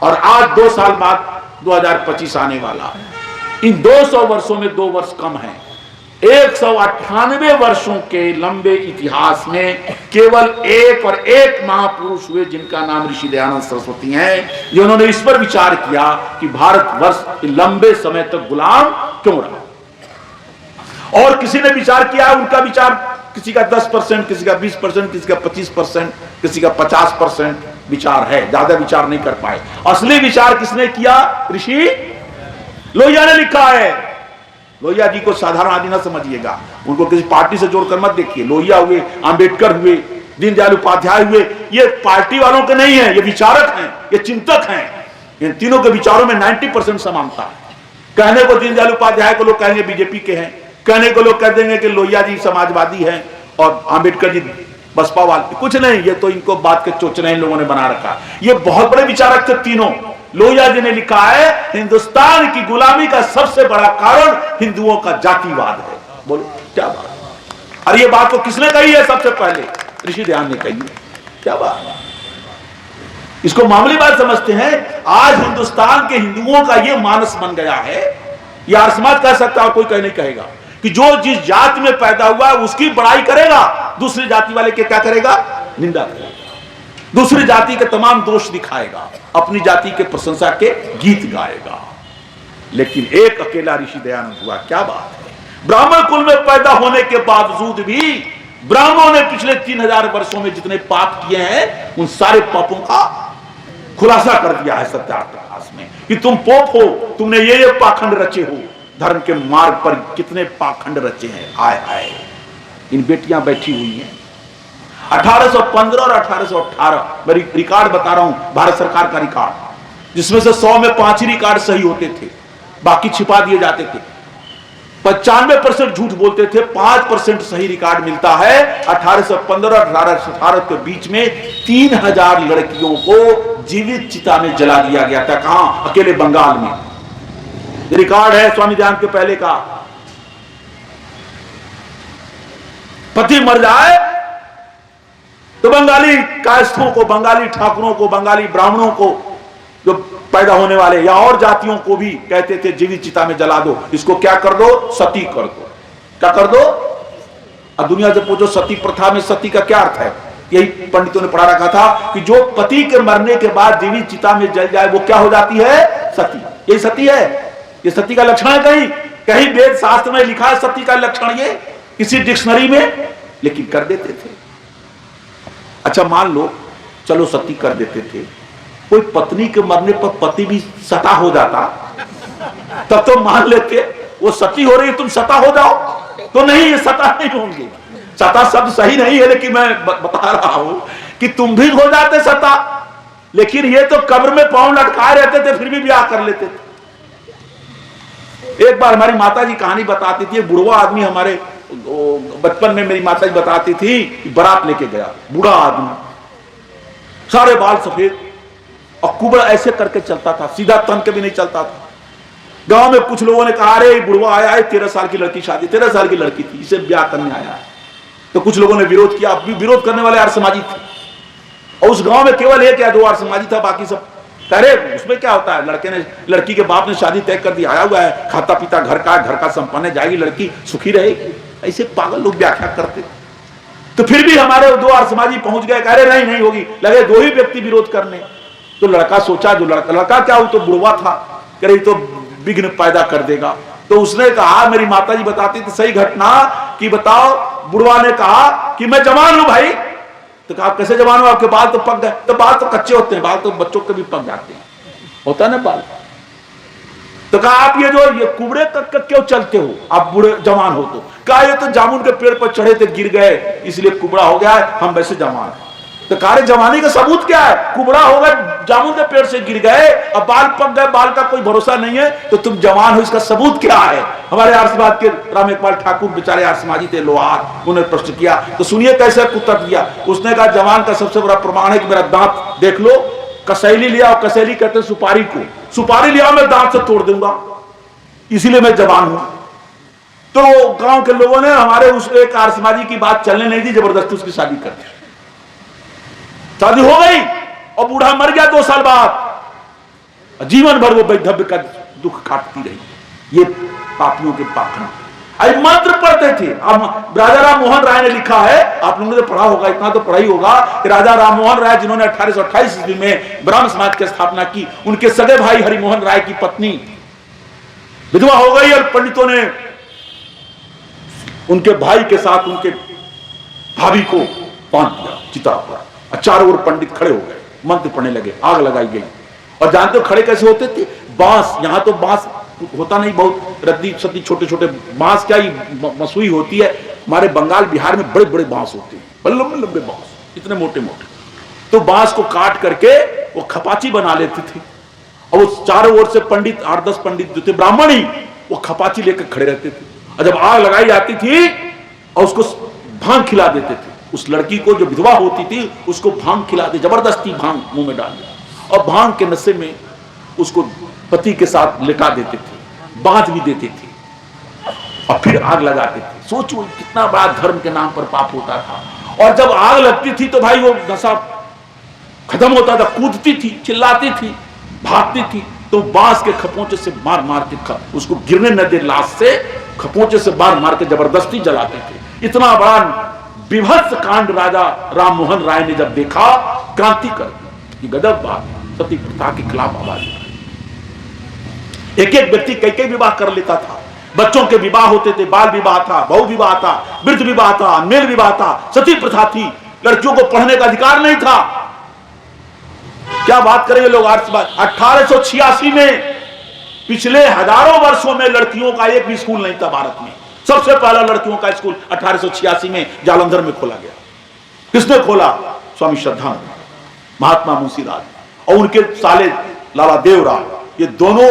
और आज 2 साल बाद 2025 आने वाला है। इन 200 वर्षों में 2 वर्ष कम है। 198 वर्षों के लंबे इतिहास में केवल एक और एक महापुरुष हुए जिनका नाम ऋषि दयानंद सरस्वती हैं, जिन्होंने इस पर विचार किया कि भारतवर्ष लंबे समय तक गुलाम क्यों रहा। और किसी ने विचार किया, उनका विचार किसी का 10%, किसी का 20%, किसी का 25%, किसी का 50% विचार है, ज्यादा विचार नहीं कर पाए। असली विचार किसने किया? ऋषि लोहिया ने लिखा है। लोहिया जी को साधारण आदमी ना समझिएगा, उनको किसी पार्टी से जोड़कर मत देखिए। लोहिया हुए, अंबेडकर हुए, दीनदयाल उपाध्याय हुए, ये पार्टी वालों के नहीं है, ये विचारक हैं, ये चिंतक हैं। इन तीनों के विचारों में 90% समानता है। कहने को दीनदयाल उपाध्याय को लोग कहेंगे बीजेपी के हैं, कहने को लोग कह देंगे कि लोहिया जी समाजवादी हैं और अंबेडकर जी बसपा वाले। कुछ नहीं, ये तो इनको बात के चोचले इन लोगों ने बना रखा। ये बहुत बड़े विचारक थे तीनों। लोहिया जी ने लिखा है, हिंदुस्तान की गुलामी का सबसे बड़ा कारण हिंदुओं का जातिवाद है। बोलो क्या बात। और ये बात तो किसने कही है? सबसे पहले ऋषि दयानंद ने कही है। क्या बात। इसको मामूली बात समझते हैं। आज हिंदुस्तान के हिंदुओं का ये मानस बन गया है, यह आर्य समाज कह सकता है और कोई कह नहीं कहेगा, कि जो जिस जाति में पैदा हुआ है उसकी बड़ाई करेगा, दूसरी जाति वाले के क्या करेगा? निंदा करेगा। दूसरी जाति के तमाम दोष दिखाएगा, अपनी जाति के प्रशंसा के गीत गाएगा। लेकिन एक अकेला ऋषि दयानंद हुआ, क्या बात है। ब्राह्मण कुल में पैदा होने के बावजूद भी ब्राह्मणों ने पिछले 3000 वर्षों में जितने पाप किए हैं उन सारे पापों का खुलासा कर दिया है सत्यार्थ प्रकाश में कि तुम पोप हो, तुमने ये पाखंड रचे हो, धर्म के मार्ग पर कितने पाखंड रचे हैं। आए आए इन बेटियां बैठी हुई हैं। 1815 और 1818 मैं रिकॉर्ड बता रहा हूं, भारत सरकार का रिकॉर्ड, जिसमें से 100 में 5 ही रिकॉर्ड सही होते थे, बाकी छिपा दिए जाते थे। 95% झूठ बोलते थे, 5% सही रिकॉर्ड मिलता है। 1815 और 1818 के बीच में 3000 लड़कियों को जीवित चिता में जला दिया गया था। कहां? अकेले बंगाल में। रिकॉर्ड है स्वामी दयानंद के पहले का। पति मर जाए तो बंगाली कायस्थों को, बंगाली ठाकुरों को, बंगाली ब्राह्मणों को, जो पैदा होने वाले या और जातियों को भी कहते थे जीवित चिता में जला दो, इसको क्या कर दो? सती कर दो। क्या कर दो? अब दुनिया से पूछो सती प्रथा में सती का क्या अर्थ है? यही पंडितों ने पढ़ा रखा था कि जो पति के मरने के बाद जीवित चिता में जल जाए वो क्या हो जाती है? सती। यही सती है, ये सती का लक्षण है। कहीं कहीं वेद शास्त्र में लिखा है सती का लक्षण, ये किसी डिक्शनरी में, लेकिन कर देते थे। अच्छा मान लो चलो सती कर देते थे, कोई पत्नी के मरने पर पति भी सता हो जाता, तब तो मान लेते वो सती हो रही है तुम सता हो जाओ। तो नहीं, ये सता नहीं होंगे। सता शब्द सही नहीं है, लेकिन मैं बता रहा हूं कि तुम भी हो जाते सता, लेकिन ये तो कब्र में पांव लटकाए रहते थे फिर भी ब्याह कर लेते थे। एक बार हमारी माता जी कहानी बताती थी, बुढ़वा आदमी, हमारे बचपन में मेरी माता जी बताती थी, बारात लेके गया बूढ़ा आदमी, सारे बाल सफेद और कुबड़ा ऐसे करके चलता था, सीधा तन के भी नहीं चलता था। गांव में कुछ लोगों ने कहा अरे बुढ़वा आया है, 13 साल की लड़की शादी, 13 साल की लड़की थी, इसे ब्याह करने आया है। तो कुछ लोगों ने विरोध किया। विरोध करने वाले आर्य समाजी थे और उस गांव में केवल एक या 2 आर्य समाजी था, बाकी सब अरे उसमें क्या होता है, लड़के ने, लड़की के बाप ने शादी तय कर दी, आया हुआ है, खाता पीता घर का संपन्न है, जाएगी लड़की, सुखी रहेगी। ऐसे पागल लोग व्याख्या करते। तो फिर भी हमारे 2 आर्य समाजी पहुंच गए, कह रहे नहीं होगी, लगे 2 ही व्यक्ति विरोध करने। तो लड़का सोचा, जो लड़का क्या हो, तो बुढ़वा था, कह रही तो विघ्न पैदा कर देगा। तो उसने कहा, मेरी माता जी बताती थी सही घटना कि बताओ, बुढ़वा ने कहा कि मैं जवान हूं भाई। तो कहा कैसे जवान हो, आपके बाल तो पक गए। तो बाल तो कच्चे होते हैं, बाल तो बच्चों के भी पक जाते हैं, होता है ना बाल। तो कहा आप ये कुबड़े तक क्यों चलते हो, आप बूढ़े जवान हो तो? कहा ये तो जामुन के पेड़ पर चढ़े थे, गिर गए, इसलिए कुबड़ा हो गया है, हम वैसे जवान हैं। तो कहा जवानी का सबूत क्या है? कुबड़ा होगा, जामुन के पेड़ से गिर गए, अब बाल पक गए, बाल का कोई भरोसा नहीं है, तो तुम जवान हो, इसका सबूत क्या है? हमारे आर्यवाद के राम एकपाल ठाकुर बेचारे आर्य समाजी थे, लोहार, उन्होंने प्रश्न किया। तो सुनिए कैसे उत्तर दिया। उसने कहा जवान का सबसे बड़ा प्रमाण है कि मेरा दांत देख लो, कसैली लिया, और कसैली कहते हैं सुपारी को, सुपारी लिया मैं दांत से तोड़ दूंगा, इसीलिए मैं जवान हूं। तो गांव के लोगों ने हमारे उस एक आर्य समाजी की बात चलने नहीं दी, जबरदस्ती उसकी शादी कर दी। शादी हो गई और बूढ़ा मर गया 2 साल बाद। जीवन भर वो वैधव्य का दुख काटती रही। ये पापियों के पाखंड। अरे मंत्र पढ़ते थे। अब राजा राम मोहन राय ने लिखा है, आप लोगों ने तो पढ़ा होगा, इतना तो पढ़ा ही होगा कि राजा राम मोहन राय जिन्होंने 1828 ईस्वी में ब्राह्मण समाज की स्थापना की, उनके सगे भाई हरिमोहन राय की पत्नी विधवा हो गई और पंडितों ने उनके भाई के साथ उनके भाभी को बांध दिया चिता पर। चारों ओर पंडित खड़े हो गए, मंत्र पढ़ने लगे, आग लगाई गई। और जानते हो खड़े कैसे होते थे? बांस, यहां तो बांस होता नहीं, बहुत रद्दी सद्दी छोटे छोटे बांस, क्या मसूई होती है, हमारे बंगाल बिहार में बड़े बड़े बांस होते हैं, लंबे लंबे बांस, इतने मोटे मोटे। तो बांस को काट करके वो खपाची बना लेते थे और वो चारों ओर से पंडित, 8-10 पंडित जो थे ब्राह्मण ही, वो खपाची लेकर खड़े रहते थे। और जब आग लगाई जाती थी और उसको भांग खिला देते थे, उस लड़की को जो विधवा होती थी उसको भांग खिलाते, जबरदस्ती भांग मुंह में डाल देते और भांग के नशे में उसको पति के साथ लिटा देते थे, बांध भी देते थे और फिर आग लगाते थे। सोचो कितना बड़ा धर्म के नाम पर पाप होता था। और जब आग लगती थी तो भाई वो नशा खत्म होता था, कूदती थी, चिल्लाती थी, भागती थी, तो बांस के खपोंचे से मार मार के उसको गिरने न दे, लाश से खपोंचे से मार मार के जबरदस्ती जलाते थे। इतना बड़ा विभत्स कांड राजा राम मोहन राय ने जब देखा क्रांति कर दी। गजब बात, सती प्रथा के खिलाफ आवाज उठाई। एक एक व्यक्ति कई कई विवाह कर लेता था। बच्चों के विवाह होते थे, बाल विवाह था, बहु विवाह था, वृद्ध विवाह था, मेल विवाह था, सती प्रथा थी। लड़कियों को पढ़ने का अधिकार नहीं था। क्या बात करेंगे लोग आज बात। 1886 में, पिछले हजारों वर्षों में लड़कियों का एक भी स्कूल नहीं था भारत में। सबसे पहला लड़कियों का स्कूल 1886 में जालंधर में खोला गया। किसने खोला? स्वामी श्रद्धानंद, महात्मा मुंशीराज और उनके साले लाला देवराय। ये दोनों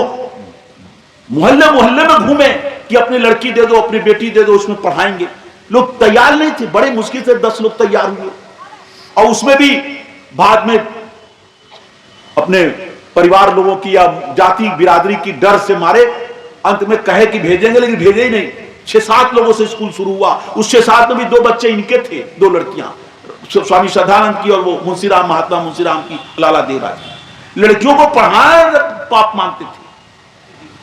मोहल्ले मोहल्ले में घूमे कि अपनी लड़की दे दो, अपनी बेटी दे दो, उसमें पढ़ाएंगे। लोग तैयार नहीं थे, बड़े मुश्किल से 10 लोग तैयार हुए। और उसमें भी बाद में अपने परिवार लोगों की या जाति बिरादरी की डर से मारे अंत में कहे कि भेजेंगे, लेकिन भेजे ही नहीं। 6-7 लोगों से स्कूल शुरू हुआ। उस 6-7 में भी 2 बच्चे इनके थे, 2 लड़कियां, स्वामी श्रद्धानंद की और वो मुंशीराम, महात्मा मुंशीराम की, लाला देवराज। लड़कियों को पढ़ाना पाप मानते थे।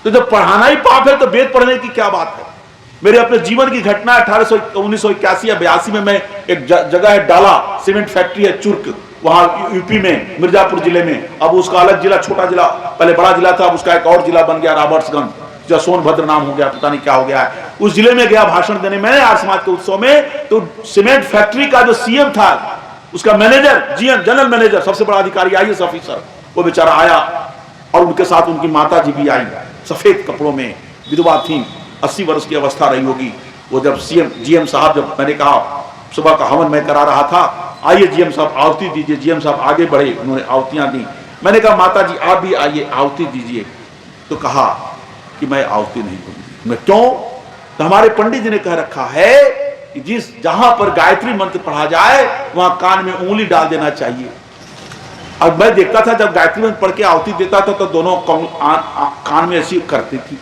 तो जब पढ़ाना ही पाप है तो वेद पढ़ने की क्या बात है। मेरे अपने जीवन की घटना 1981 या 82 में, मैं एक जगह है डाला सीमेंट फैक्ट्री है चुर्क, वहां यूपी में मिर्जापुर जिले में। अब उसका अलग जिला, छोटा जिला, पहले बड़ा जिला था, अब उसका एक और जिला बन गया रॉबर्ट्सगंज, जो सोनभद्र नाम हो गया, पता नहीं क्या हो गया है। उस जिले में गया भाषण देने मैंने आर्य समाज के उत्सव में। तो सीमेंट फैक्ट्री का जो सीएम था, उसका मैनेजर, जीएम, जनरल मैनेजर, सबसे बड़ा अधिकारी, आईएएस ऑफिसर, वो बेचारा आया और उनके साथ उनकी माता जी भी आई, सफेद कपड़ों में, विधवा थी, 80 वर्ष की अवस्था रही होगी। वो जब जीएम साहब, जब मैंने कहा सुबह का हवन मैं करा रहा था, आइए जीएम साहब आहुति दीजिए। जीएम साहब आगे बढ़े, उन्होंने आहुतियां दी। मैंने कहा माता जी आप भी आइए, आहुति दीजिए। तो कहा कि मैं आहुति नहीं दूंगी। मैं क्यों? तो हमारे पंडित जी ने कह रखा है कि जिस जहां पर गायत्री मंत्र पढ़ा जाए वहां कान में उंगली डाल देना चाहिए। अब मैं देखता था जब गायत्री मंत्र पढ़ के आहुति देता था तो दोनों कान में ऐसी करती थी,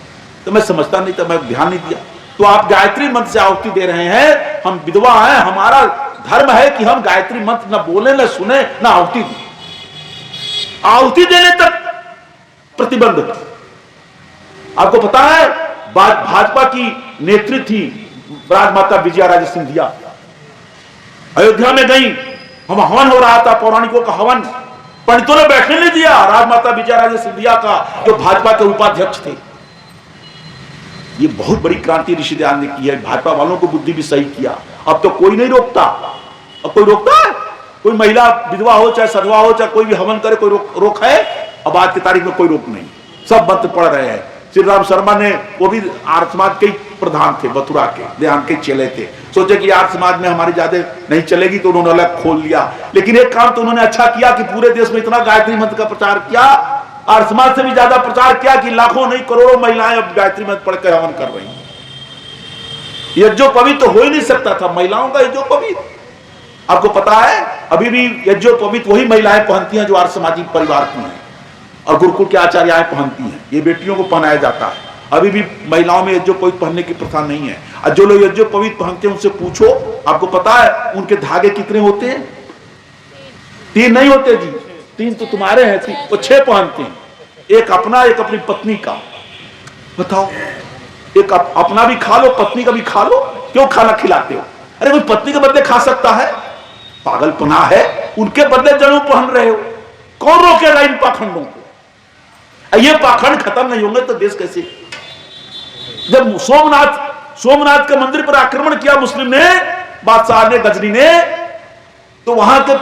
तो मैं समझता नहीं था, मैं ध्यान नहीं दिया। तो आप गायत्री मंत्र से आहुति दे रहे हैं, हम विधवा हैं, हमारा धर्म है कि हम गायत्री मंत्र न बोले, न सुने, न आहुति दें। आहुति देने तक प्रतिबंध। आपको पता है भाजपा की नेत्री थी राजमाता विजया राजे सिंधिया, अयोध्या में गई, हम हवन हो रहा था, पौराणिकों का हवन, पंडितों ने बैठने नहीं दिया। राजमाता विजया राजे सिंधिया का, जो भाजपा के उपाध्यक्ष थे। ये बहुत बड़ी क्रांति ऋषि दयानंद ने की है। भाजपा वालों को बुद्धि भी सही किया। अब तो कोई नहीं रोकता। अब कोई रोकता है? कोई महिला विधवा हो चाहे सधवा हो, चाहे कोई भी हवन करे, कोई रोक है? अब आज की तारीख में कोई रोक नहीं, सब मंत्र पढ़ रहे हैं। श्री राम शर्मा ने, वो भी आर्य समाज के प्रधान थे, मथुरा के देहांत के चेले थे। सोचे कि आर्य समाज में हमारी ज्यादा नहीं चलेगी तो उन्होंने अलग खोल लिया। लेकिन एक काम तो उन्होंने अच्छा किया कि पूरे देश में इतना गायत्री मंत्र का प्रचार किया, आर्य समाज से भी ज्यादा प्रचार किया कि लाखों नहीं करोड़ों महिलाएं अब गायत्री मंत्र पढ़कर हवन कर रही हैं। यज्ञोपवीत तो हो ही नहीं सकता था, महिलाओं का यज्ञोपवीत। आपको पता है अभी भी यज्ञोपवीत वही महिलाएं पहनती हैं जो आर्य सामाजिक परिवार की हैं और गुरुकुल के आचार्याएं पहनती हैं। ये बेटियों को पहनाया जाता है। अभी भी महिलाओं में यज्ञोपवीत पहनने की प्रथा नहीं है। और जो लोग यज्ञोपवीत पहनते हैं उनसे पूछो, आपको पता है उनके धागे कितने होते हैं? 3 नहीं होते जी, 3 तो तुम्हारे हैं, वो 6 पहनते हैं। एक अपना, एक अपनी पत्नी का। बताओ, एक अपना भी खा लो, पत्नी का भी खा लो। क्यों खाना खिलाते हो? अरे कोई पत्नी के बदले खा सकता है? पागलपना है। उनके बदले जनेऊ पहन रहे हो, कौन रोकेगा इन पाखंडों को? ये पाखंड खत्म नहीं होंगे तो देश कैसे? जब सोमनाथ के मंदिर पर आक्रमण किया मुस्लिम ने, बादशाह ने, गजनी ने, तो वहां के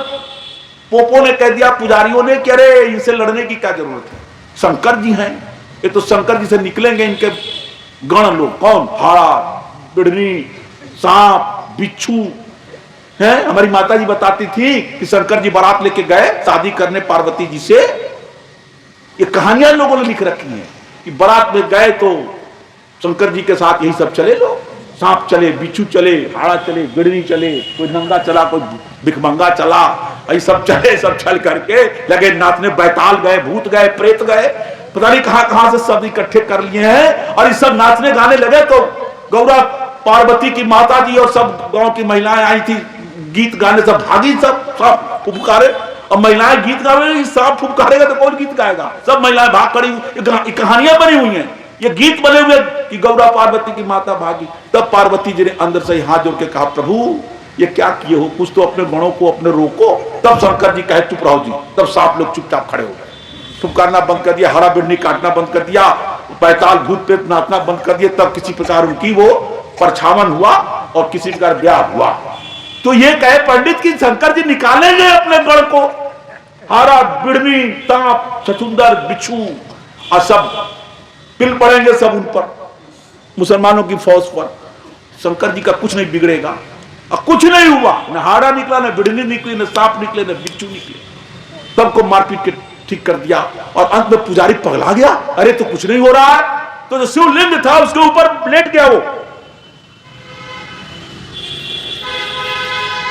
पोपों ने कह दिया, पुजारियों ने, कि अरे इनसे लड़ने की क्या जरूरत है, शंकर जी हैं, ये तो शंकर जी से निकलेंगे इनके गण लोग। कौन? हाड़ा, बिड़नी, सांप, बिच्छू हैं। हमारी माता जी बताती थी कि शंकर जी बारात लेके गए शादी करने पार्वती जी से। ये कहानियां लोगों ने लिख रखी हैं कि बारात में गए तो शंकर जी के साथ यही सब चले लोग, सांप चले, बिच्छू चले, हाड़ा चले, बिड़नी चले, कोई नंगा चला, कोई भिखमंगा चला, ये सब चले। सब चल करके लगे नाचने, बैताल गए, भूत गए, प्रेत गए, पता नहीं कहां से सब इकट्ठे कर लिए हैं। और ये सब नाचने गाने लगे तो गौरा पार्वती की माता जी और सब गांव की महिलाएं आई थी गीत गाने, सब भागी, सब फुफकारे। अब महिलाएं गीत गा रही, सांप फुफकारेगा तो कौन गीत गाएगा? सब महिलाएं भाग खड़ी। कहानियां बनी हुई हैं, ये गीत बने हुए कि गौरा पार्वती की माता भागी। तब पार्वती जी ने अंदर से हाथ जोड़ के कहा, प्रभु ये क्या किए हो, कुछ तो अपने गणों को अपने रोको। तब शंकर जी कहे चुप रहो जी। तब सांप लोग चुपचाप खड़े हो गए, फुफकारना बंद कर दिया, हरा बिरनी काटना बंद कर दिया, पैताल भूत प्रेत नाचना बंद कर दिया। तब किसी प्रकार उनकी वो परछावन हुआ और किसी प्रकार ब्याह हुआ। तो ये कहे पंडित कि शंकर जी निकालेंगे अपने गण को, हारा बिड़नी ताप छछुंदर बिच्छू और सब पिल पड़ेंगे सब उन पर, मुसलमानों की फौज पर। शंकर जी का कुछ नहीं बिगड़ेगा। और कुछ नहीं हुआ, न हारा निकला, न बिड़नी निकली, न सांप निकले, न बिच्छू निकले। सबको मारपीट के ठीक कर दिया। और अंत में पुजारी पगला गया, अरे तो कुछ नहीं हो रहा है। तो जो शिवलिंग था उसके ऊपर लेट गया वो।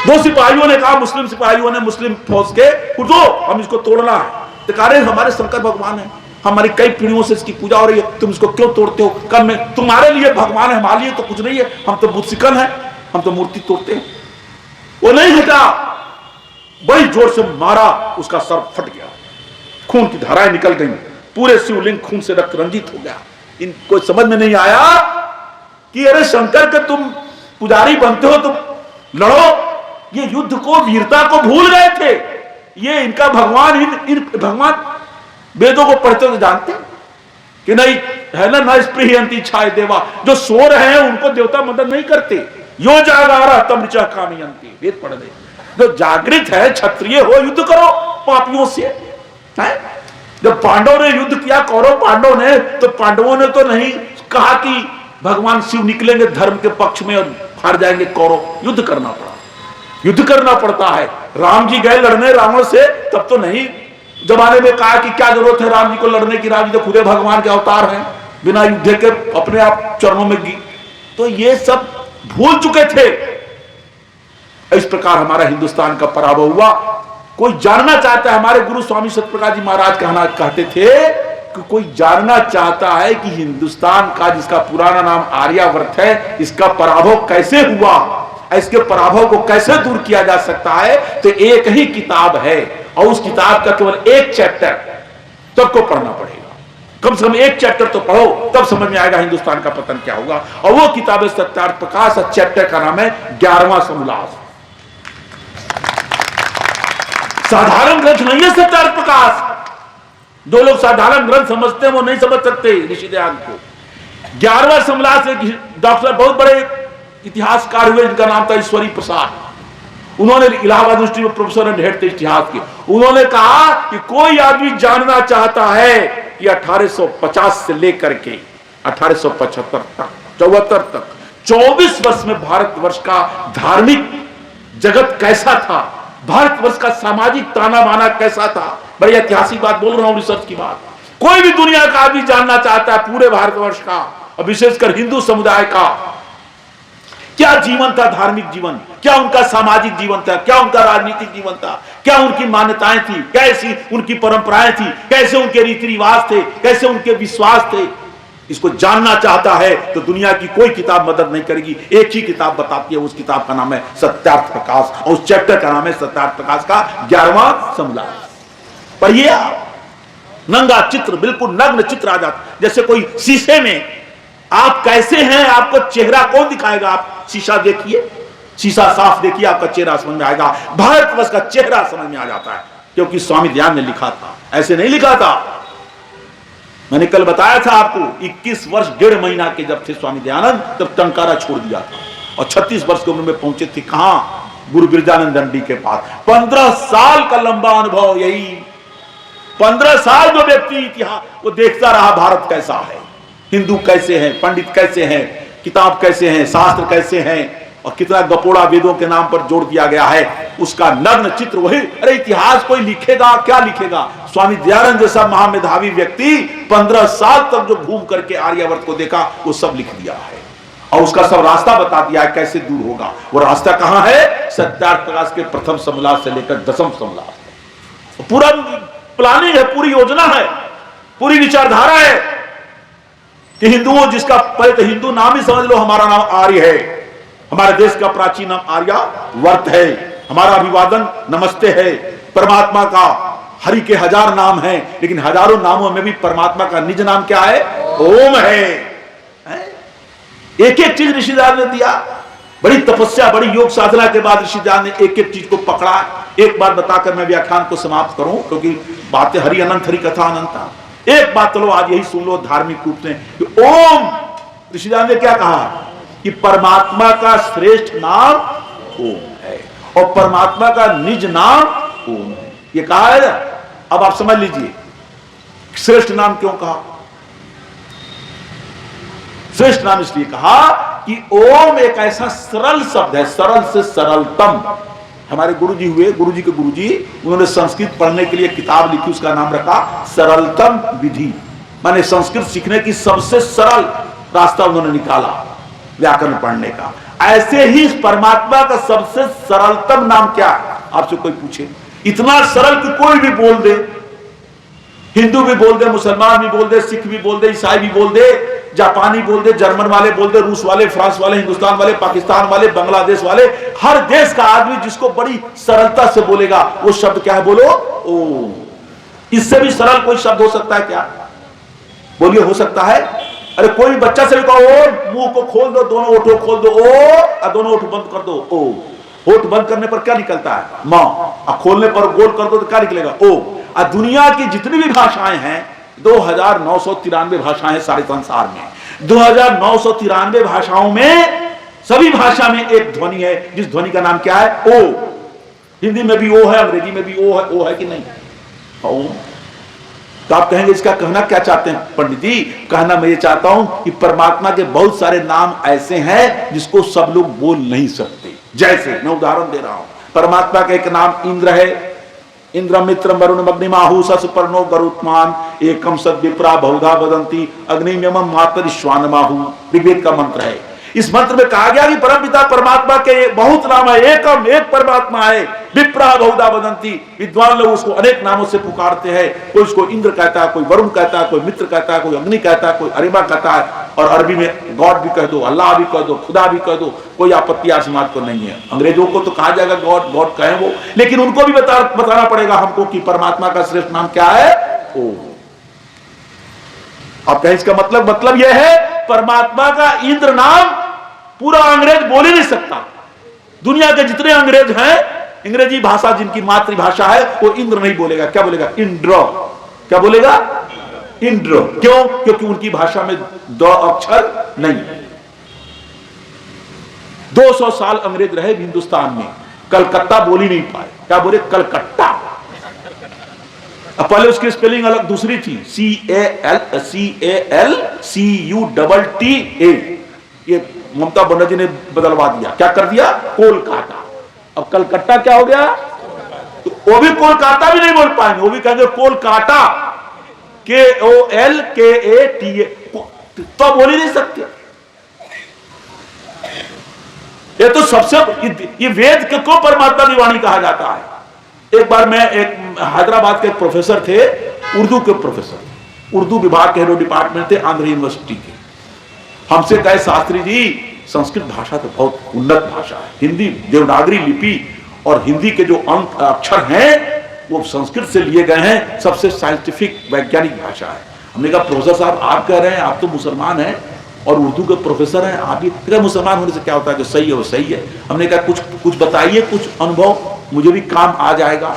दो सिपाहियों ने कहा, मुस्लिम सिपाहियों ने मुस्लिम फौज के, उठो हम इसको तोड़ना है। तो कह रहे हमारे शंकर भगवान है, हमारी कई पीढ़ियों से इसकी पूजा हो रही है, तुम इसको क्यों तोड़ते हो? कल में तुम्हारे लिए भगवान है, हमारे लिए तो कुछ नहीं है, हम तो बुतसिकन है, हम तो मूर्ति तोड़ते हैं। वो नहीं हटा, बड़ी जोर से मारा, उसका सर फट गया, खून की धाराएं निकल गई, पूरे शिवलिंग खून से रक्त रंजित हो गया। इनको समझ में नहीं आया कि अरे शंकर के तुम पुजारी बनते हो तो लड़ो। ये युद्ध को, वीरता को भूल गए थे। ये इनका भगवान, इन भगवान वेदों को पढ़ते तो जानते कि नहीं है ना, न स्पृहयंती छाय देवा, जो सो रहे हैं उनको देवता मदद नहीं करते। यो जागारा तम ऋचा कामयंती, वेद पढ़ ले। जो जागृत है, क्षत्रिय हो, युद्ध करो पापियों से। है? जब पांडव ने युद्ध किया, कौरव पांडव ने, तो पांडवों ने तो नहीं कहा कि भगवान शिव निकलेंगे धर्म के पक्ष में और हार जाएंगे कौरव। युद्ध करना पड़ा, युद्ध करना पड़ता है। राम जी गए लड़ने रावण से, तब तो नहीं जमाने में कहा कि क्या जरूरत है राम जी को लड़ने की, राम जी तो खुदे भगवान के अवतार हैं, बिना युद्ध के अपने आप चरणों में गी। तो ये सब भूल चुके थे। इस प्रकार हमारा हिंदुस्तान का पराभव हुआ। कोई जानना चाहता है, हमारे गुरु स्वामी सत्यप्रकाश जी महाराज कहते थे कि कोई जानना चाहता है कि हिंदुस्तान का, जिसका पुराना नाम आर्यावर्त है, इसका पराभव कैसे हुआ, इसके पराभव को कैसे दूर किया जा सकता है, तो एक ही किताब है और उस किताब का केवल एक चैप्टर सबको पढ़ना पड़ेगा। कम से कम एक चैप्टर तो पढ़ो, तब समझ में आएगा हिंदुस्तान का पतन क्या होगा। और वो किताब है सत्यार्थ प्रकाश, और चैप्टर का नाम है 11वां समोल्लास। साधारण ग्रंथ नहीं है सत्यार्थ प्रकाश। जो लोग साधारण ग्रंथ समझते हैं वो नहीं समझ सकते ऋषि दयानंद को। 11वां समोल्लास एक डॉक्टर, बहुत बड़े इतिहासकार हुए, जिनका नाम था ईश्वरी प्रसाद। उन्होंने इलाहाबाद यूनिवर्सिटी में प्रोफेसर एंड हेड थे इतिहास के। उन्होंने कहा कि कोई आदमी जानना चाहता है कि 1850 से लेकर के 1875 तक, 74 तक, 24 वर्ष में भारतवर्ष का धार्मिक जगत कैसा था, भारतवर्ष का सामाजिक ताना बाना कैसा था। बड़ी ऐतिहासिक बात बोल रहा हूं, रिसर्च की बात। कोई भी दुनिया का आदमी जानना चाहता है पूरे भारतवर्ष का, और विशेषकर हिंदू समुदाय का, क्या जीवन था, धार्मिक जीवन, क्या उनका सामाजिक जीवन था, क्या उनका राजनीतिक जीवन था, क्या उनकी मान्यताएं थी, कैसी उनकी परंपराएं थी, कैसे उनके रीति रिवाज थे, कैसे उनके विश्वास थे। इसको जानना चाहता है तो दुनिया की कोई किताब मदद नहीं करेगी। एक ही किताब बताती है, उस किताब का नाम है सत्यार्थ प्रकाश, और उस चैप्टर का नाम है सत्यार्थ प्रकाश का 11वां समोल्लास। पढ़िए आप, नंगा चित्र, बिल्कुल नग्न चित्र आ जाता, जैसे कोई शीशे में आप कैसे हैं, आपको चेहरा कौन दिखाएगा। आप शीशा देखिए, शीशा साफ देखिए, आपका चेहरा समझ में आएगा। भारतवर्ष का चेहरा समझ में आ जाता है, क्योंकि स्वामी दयानंद ने लिखा था, ऐसे नहीं लिखा था। मैंने कल बताया था आपको, 21 वर्ष 1.5 महीना के जब थे स्वामी दयानंद, तब टंकारा छोड़ दिया था, और 36 वर्ष की उम्र में पहुंचे थे कहां, गुरु बिरजानंद दंडी के पास। 15 साल का लंबा अनुभव, यही 15 साल जो व्यक्ति इतिहास वो देखता रहा, भारत कैसा है, हिंदू कैसे हैं, पंडित कैसे हैं, किताब कैसे हैं, शास्त्र कैसे हैं, और कितना गपोड़ा वेदों के नाम पर जोड़ दिया गया है, उसका नग्न चित्र वही। अरे इतिहास कोई लिखेगा, क्या लिखेगा। स्वामी दयानंद जैसा महामेधावी व्यक्ति 15 साल तक जो घूम करके आर्यावर्त को देखा, वो सब लिख दिया है, और उसका सब रास्ता बता दिया है कैसे दूर होगा। वो रास्ता कहां है, सत्यार्थ प्रकाश के प्रथम समोल्लास से लेकर 10वें समोल्लास। पूरा प्लानिंग है, पूरी योजना है, पूरी विचारधारा है कि हिंदुओं, जिसका पहले तो हिंदू नाम ही समझ लो, हमारा नाम आर्य है, हमारे देश का प्राचीन नाम आर्यावर्त है, हमारा अभिवादन नमस्ते है। परमात्मा का, हरि के 1000 नाम हैं, लेकिन हजारों नामों में भी परमात्मा का निज नाम क्या है, ओम है। एक एक चीज ऋषिदास ने दिया। बड़ी तपस्या, बड़ी योग साधना के बाद ऋषिदान ने एक एक चीज को पकड़ा। एक बात बताकर मैं व्याख्यान को समाप्त करूं, क्योंकि बातें हरि अनंत, हरि कथा अनंता। एक बात चलो आज यही सुन लो धार्मिक रूप से कि ओम, ऋषिदान ने क्या कहा कि परमात्मा का श्रेष्ठ नाम ओम है और परमात्मा का निज नाम ओम है, ये कहा है। अब आप समझ लीजिए श्रेष्ठ नाम क्यों कहा। श्रेष्ठ नाम इसलिए कहा कि ओम एक ऐसा सरल शब्द है, सरल से सरलतम। हमारे गुरुजी हुए, गुरुजी के गुरुजी, उन्होंने संस्कृत पढ़ने के लिए किताब लिखी, उसका नाम रखा सरलतम विधि, माने संस्कृत सीखने की सबसे सरल रास्ता उन्होंने निकाला व्याकरण पढ़ने का। ऐसे ही परमात्मा का सबसे सरलतम नाम क्या है, आपसे कोई पूछे, इतना सरल कि कोई भी बोल दे, हिंदू भी बोल दे, मुसलमान भी बोल दे, सिख भी बोल दे, ईसाई भी बोल दे, जापानी बोल दे, जर्मन वाले बोल दे, रूस वाले, फ्रांस वाले, हिंदुस्तान वाले, पाकिस्तान वाले, बांग्लादेश वाले, हर देश का आदमी जिसको बड़ी सरलता से बोलेगा वो शब्द क्या है, बोलो ओम। इससे भी सरल कोई शब्द हो सकता है क्या, बोलिए, हो सकता है? अरे कोई बच्चा से भी कहो ओ, मुंह को खोल दो, दोनों ओठों खोल दो ओ, और दोनों ओठ बंद कर दो ओ। होठ बंद करने पर क्या निकलता है, मां, और खोलने पर गोल कर दो तो क्या निकलेगा, ओ। और दुनिया की जितनी भी भाषाएं हैं, 2993 भाषाएं हैं सारे संसार में, 2993 भाषाओं में, सभी भाषा में एक ध्वनि है, जिस ध्वनि का नाम क्या है, ओ। हिंदी में भी ओ है, अंग्रेजी में भी ओ है कि नहीं, ओ। तो आप कहेंगे इसका कहना क्या चाहते हैं पंडित जी? कहना मैं ये चाहता हूं कि परमात्मा के बहुत सारे नाम ऐसे हैं जिसको सब लोग बोल नहीं सकते। जैसे मैं उदाहरण दे रहा हूं, परमात्मा का एक नाम इंद्र है, इंद्र मित्र वरुण अग्निमाहु ससपर्णो गरुत्मान एकम सद विप्रा बहुधा वदंती अग्निम्यम मातरिश्वानमाहु, ऋग्वेद का मंत्र है। इस मंत्र में कहा गया कि परमपिता परमात्मा के बहुत नाम है, एकम एक परमात्मा है, विप्रा बहुधा वदंती, विद्वान लोग उसको अनेक नामों से पुकारते हैं। कोई उसको इंद्र कहता है, कोई वरुण कहता है, कोई मित्र कहता है, कोई अग्नि कहता है, कोई अरिमा कहता है, और अरबी में गॉड भी कह दो, अल्लाह भी कह दो, खुदा भी कह दो, कोई आपत्ति आज समाज को नहीं है। अंग्रेजों को तो कहा जाएगा गॉड, गॉड कहें वो, लेकिन उनको भी बताना पड़ेगा हमको कि परमात्मा का श्रेष्ठ नाम क्या है, ओ। आप कहें इसका मतलब यह है परमात्मा का इंद्र नाम पूरा अंग्रेज बोल ही नहीं सकता। दुनिया के जितने अंग्रेज हैं, अंग्रेजी भाषा जिनकी मातृभाषा है, वो इंद्र नहीं बोलेगा। क्या बोलेगा, इंद्र। क्या बोलेगा, इंद्र। क्यों? क्योंकि उनकी भाषा में दो अक्षर नहीं। 200 साल अंग्रेज रहे हिंदुस्तान में, कलकत्ता बोल ही नहीं पाए। क्या बोले, कलकत्ता। पहले उसकी स्पेलिंग अलग दूसरी थी, CALCUTTA। ये ममता बनर्जी ने बदलवा दिया, क्या कर दिया, कोलकाता। अब कलकत्ता क्या हो गया, तो वो भी कोलकाता भी नहीं बोल पाएंगे, वो भी कहेंगे कोलकाता, KOLKATA, तो बोल ही नहीं सकते। ये तो सबसे, ये वेद को परमात्मा की वाणी कहा जाता है। एक बार मैं एक हैदराबाद के एक प्रोफेसर थे, उर्दू के प्रोफेसर, उर्दू विभाग के हेड डिपार्टमेंट थे आंध्र यूनिवर्सिटी के। हमसे कहे शास्त्री जी संस्कृत भाषा तो बहुत उन्नत भाषा है, हिंदी देवनागरी लिपि और हिंदी के जो अंक अक्षर हैं वो संस्कृत से लिए गए हैं, सबसे साइंटिफिक वैज्ञानिक भाषा है। हमने कहा प्रोफेसर साहब आप कह रहे हैं, आप तो मुसलमान हैं और उर्दू के प्रोफेसर हैं, आप ये मुसलमान होने से क्या होता है, जो सही है वो सही है। हमने कहा कुछ बताइए, कुछ अनुभव, मुझे भी काम आ जाएगा।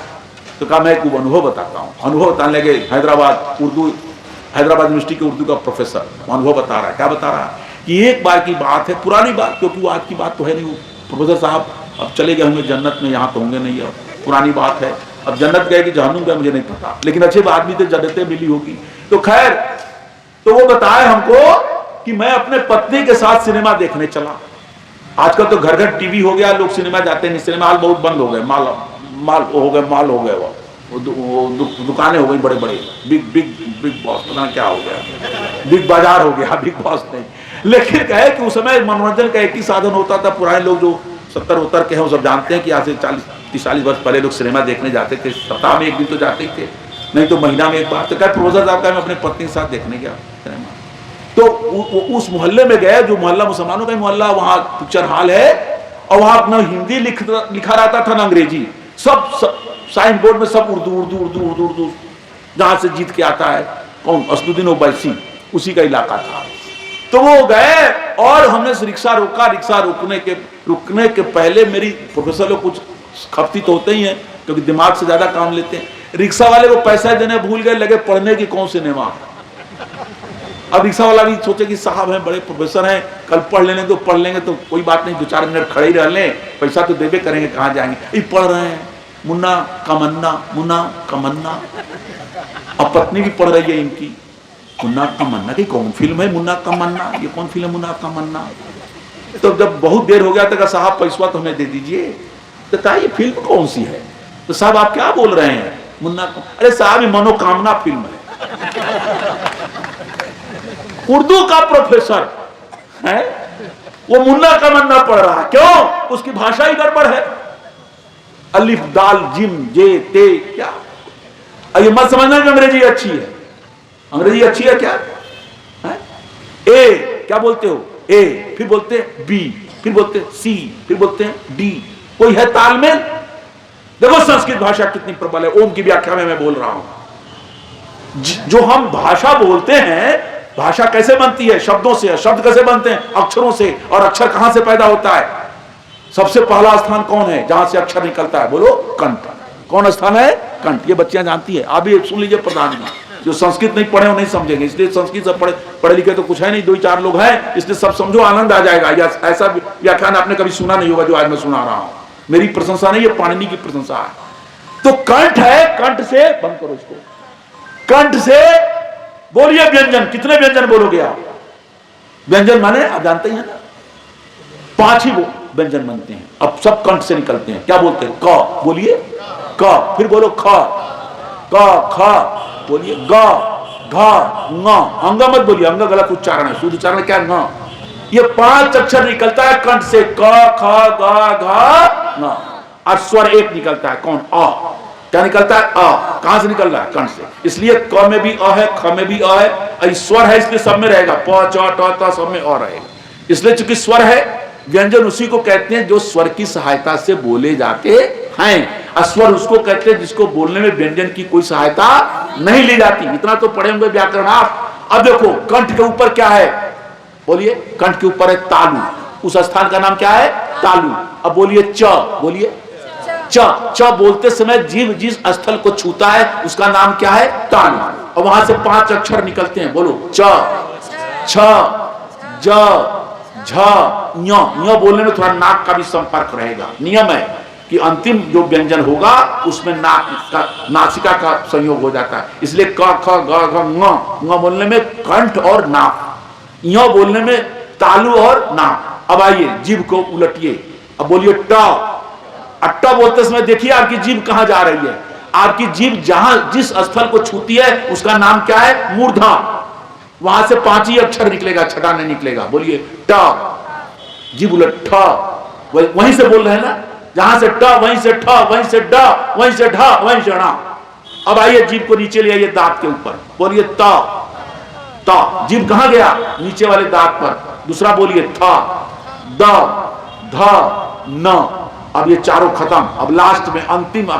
तो कहा मैं एक अनुभव बताता हूँ। अनुभव बताने लगे, हैदराबाद यूनिवर्सिटी के उर्दू का प्रोफेसर अनुभव बता रहा है। क्या बता रहा है कि एक बार की बात है, पुरानी बात, क्योंकि वो आज की बात तो है नहीं, प्रोफेसर साहब अब चले गए होंगे जन्नत में, यहाँ तो होंगे नहीं, अब पुरानी बात है। अब जन्नत गए कि जहन्नुम गए मुझे नहीं पता, लेकिन अच्छे आदमी थे, जन्नतें मिली होगी। तो खैर, तो वो बताए हमको कि मैं अपने पत्नी के साथ सिनेमा देखने चला। आजकल तो घर घर टीवी हो गया, लोग सिनेमा जाते नहीं, सिनेमा हॉल बहुत बंद हो गए, माल हो गए, वो दुकानें हो गई बड़े बड़े, बिग बॉस, पता नहीं क्या हो गया, बिग बाजार हो गया, बिग बॉस नहीं। लेकिन कहे कि उस समय मनोरंजन का एक ही साधन होता था। पुराने लोग जो 70-70 के हैं वो सब जानते हैं कि आज से 40-40 वर्ष पहले लोग सिनेमा देखने जाते थे, सप्ताह में एक दिन तो जाते ही थे, नहीं तो महीना में एक बार। तो क्या प्रोफेसर साहब का मैं अपने पत्नी के साथ देखने गया सिनेमा, तो उस मोहल्ले में गए जो मोहल्ला मुसलमानों का मोहल्ला, वहां पिक्चर हॉल है और वहां अपना हिंदी लिखा रहता था ना अंग्रेजी, सब साइन बोर्ड में सब उर्दू। जहां से जीत के आता है कौन, असदुद्दीन ओवैसी, उसी का इलाका था। तो वो गए और हमने रिक्शा रोका। रिक्शा रुकने के पहले मेरी प्रोफेसर लोग कुछ खपती तो होते ही हैं क्योंकि दिमाग से ज्यादा काम लेते हैं। रिक्शा वाले को पैसा देने भूल गए, लगे पढ़ने की कौन सिनेमा। अब रिक्शा वाला भी सोचे कि साहब हैं, बड़े प्रोफेसर हैं, कल पढ़ लेने तो पढ़ लेंगे तो कोई बात नहीं, 2-4 मिनट खड़े ही रह लें, पैसा तो देवे करेंगे, कहाँ जाएंगे। ये पढ़ रहे हैं मुन्ना कमन्ना, मुन्ना कमन्ना। अब पत्नी भी पढ़ रही है इनकी, मुन्ना कमन्ना की कौन फिल्म है, मुन्ना कमन्ना, ये कौन फिल्म है मुन्ना कमन्ना। तो जब बहुत देर हो गया तो कहा साहब पैसा तो हमें दे दीजिए। तो कहा ये फिल्म कौन सी है? तो साहब आप क्या बोल रहे हैं मुन्ना? अरे साहब ये मनोकामना फिल्म है। उर्दू का प्रोफेसर है, वो मुन्ना कमन्ना पढ़ रहा है। क्यों? उसकी भाषा ही गड़बड़ है। अलिफ दाल जिम जे ते क्या, ये मत समझना कि अंग्रेजी अच्छी है। अंग्रेजी अच्छी है क्या है? ए क्या बोलते हो? ए, फिर बोलते हैं बी, फिर बोलते हैं सी, फिर बोलते हैं डी। कोई है तालमेल? देखो संस्कृत भाषा कितनी प्रबल है। ओम की व्याख्या में मैं बोल रहा हूं। जो हम भाषा बोलते हैं, भाषा कैसे बनती है? शब्दों से। शब्द कैसे बनते हैं? अक्षरों से। और अक्षर कहां से पैदा होता है? सबसे पहला स्थान कौन है जहां से अक्षर निकलता है? बोलो कंठ। कौन स्थान है? कंठ। ये बच्चियां जानती है। आप भी सुन लीजिए प्रधान जी, जो संस्कृत नहीं पढ़े वो नहीं समझेंगे, इसलिए संस्कृत से पढ़े लिखे तो कुछ है नहीं, 2-4 लोग हैं, इसलिए सब समझो, आनंद आ जाएगा। या ऐसा व्याख्यान आपने कभी सुना नहीं होगा जो आज मैं सुना रहा हूं। मेरी प्रशंसा नहीं, ये पाणिनि की प्रशंसा है। तो कंठ है, कंठ से बंद करो इसको। कंठ से बोलिए व्यंजन। कितने व्यंजन बोलोगे आप? व्यंजन माने आप जानते हैं ना, 5 ही व्यंजन बनते हैं। अब सब कंठ से निकलते हैं। क्या बोलते हैं? क बोलिए, क, फिर बोलो ख, क ख बोलिए, ग घ ङ। अंग मत बोलिए, अंग गलत उच्चारण है, शुद्ध उच्चारण क्या? न। ये 5 अक्षर निकलता है कंठ से, क ख ग घ ङ। और स्वर एक निकलता है, कौन? अ। क्या निकलता है? अ। कहां से निकल रहा है? कंठ से। इसलिए क में भी अ है, ख में भी अ है, स्वर है, इसलिए सब में रहेगा, प च ट त सब में अ रहेगा। इसलिए चूंकि स्वर है, व्यंजन उसी को कहते हैं जो स्वर की सहायता से बोले जाते हैं। अस्वर उसको कहते हैं जिसको बोलने में व्यंजन की कोई सहायता नहीं ली जाती। इतना तो पढ़े होंगे व्याकरण आप। अब देखो कंठ के ऊपर क्या है? बोलिए, कंठ के ऊपर है तालु। उस स्थान का नाम क्या है? तालु। अब बोलिए च, बोलिए च। च बोलते समय जीव जिस स्थल को छूता है उसका नाम क्या है? तालु। और वहां से 5 अक्षर निकलते हैं, बोलो च, छ, ज, झ, ञ। बोलने में थोड़ा नाक का भी संपर्क रहेगा। नियम है कि अंतिम जो व्यंजन होगा उसमें नासिका का संयोग हो जाता है। इसलिए क ख ग घ ङ बोलने में कंठ और नाक, य बोलने में तालु और नाक। अब आइए जीभ को उलटिए, अब बोलिए ट। अट्टा बोलते समय देखिए आपकी जीभ कहां जा रही है। आपकी जीभ जहां जिस स्थल को छूती है उसका नाम क्या है? मूर्धा। वहां से 5 ही अक्षर निकलेगा, छठा नहीं निकलेगा। बोलिए ट, जीभ उलट ठ। वहीं से बोल रहे हैं ना, जहां से ट, वहीं से ठ, वहीं से ड, वहीं से ढ, वहीं से ण। अब आइए जीभ को नीचे ले आइए दांत के ऊपर, बोलिए त। त, जीभ कहां गया? नीचे वाले दांत पर। दूसरा बोलिए थ, द, ध, न। अब ये चारों खत्म। अब लास्ट में अंतिम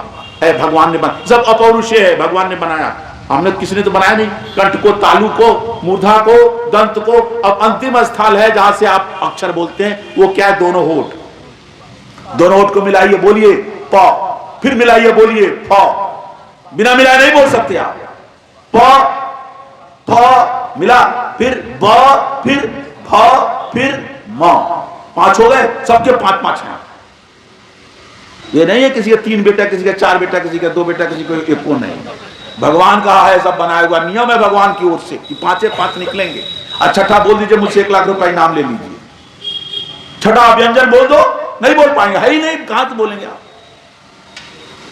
है, भगवान ने बनाया। सब अपौरुषेय है, भगवान ने बनाया, हमने किसी ने तो बनाया नहीं। कंठ को, तालु को, मूर्धा को, दंत को। अब अंतिम स्थल है जहां से आप अक्षर बोलते हैं, वो क्या है? दोनों होठ। दोनों होठ को मिलाइए, बोलिए प, फिर मिलाइए, बोलिए फ। बिना मिलाए नहीं बोल सकते आप। प, फ मिला, फिर ब, फिर फ, फिर म। 5 हो गए, सबके 5-5 हैं। ये नहीं है किसी का 3 बेटा, किसी का 4 बेटा, किसी का 2 बेटा, किसी को 1 को नहीं। भगवान कहा है, सब बनाया हुआ नियम है भगवान की ओर से कि 5 निकलेंगे। और छठा बोल दीजिए, मुझसे 1 लाख रुपए इनाम ले लीजिए। छठा व्यंजन बोल दो, नहीं बोल पाएंगे, है ही नहीं, कहां से बोलेंगे आप?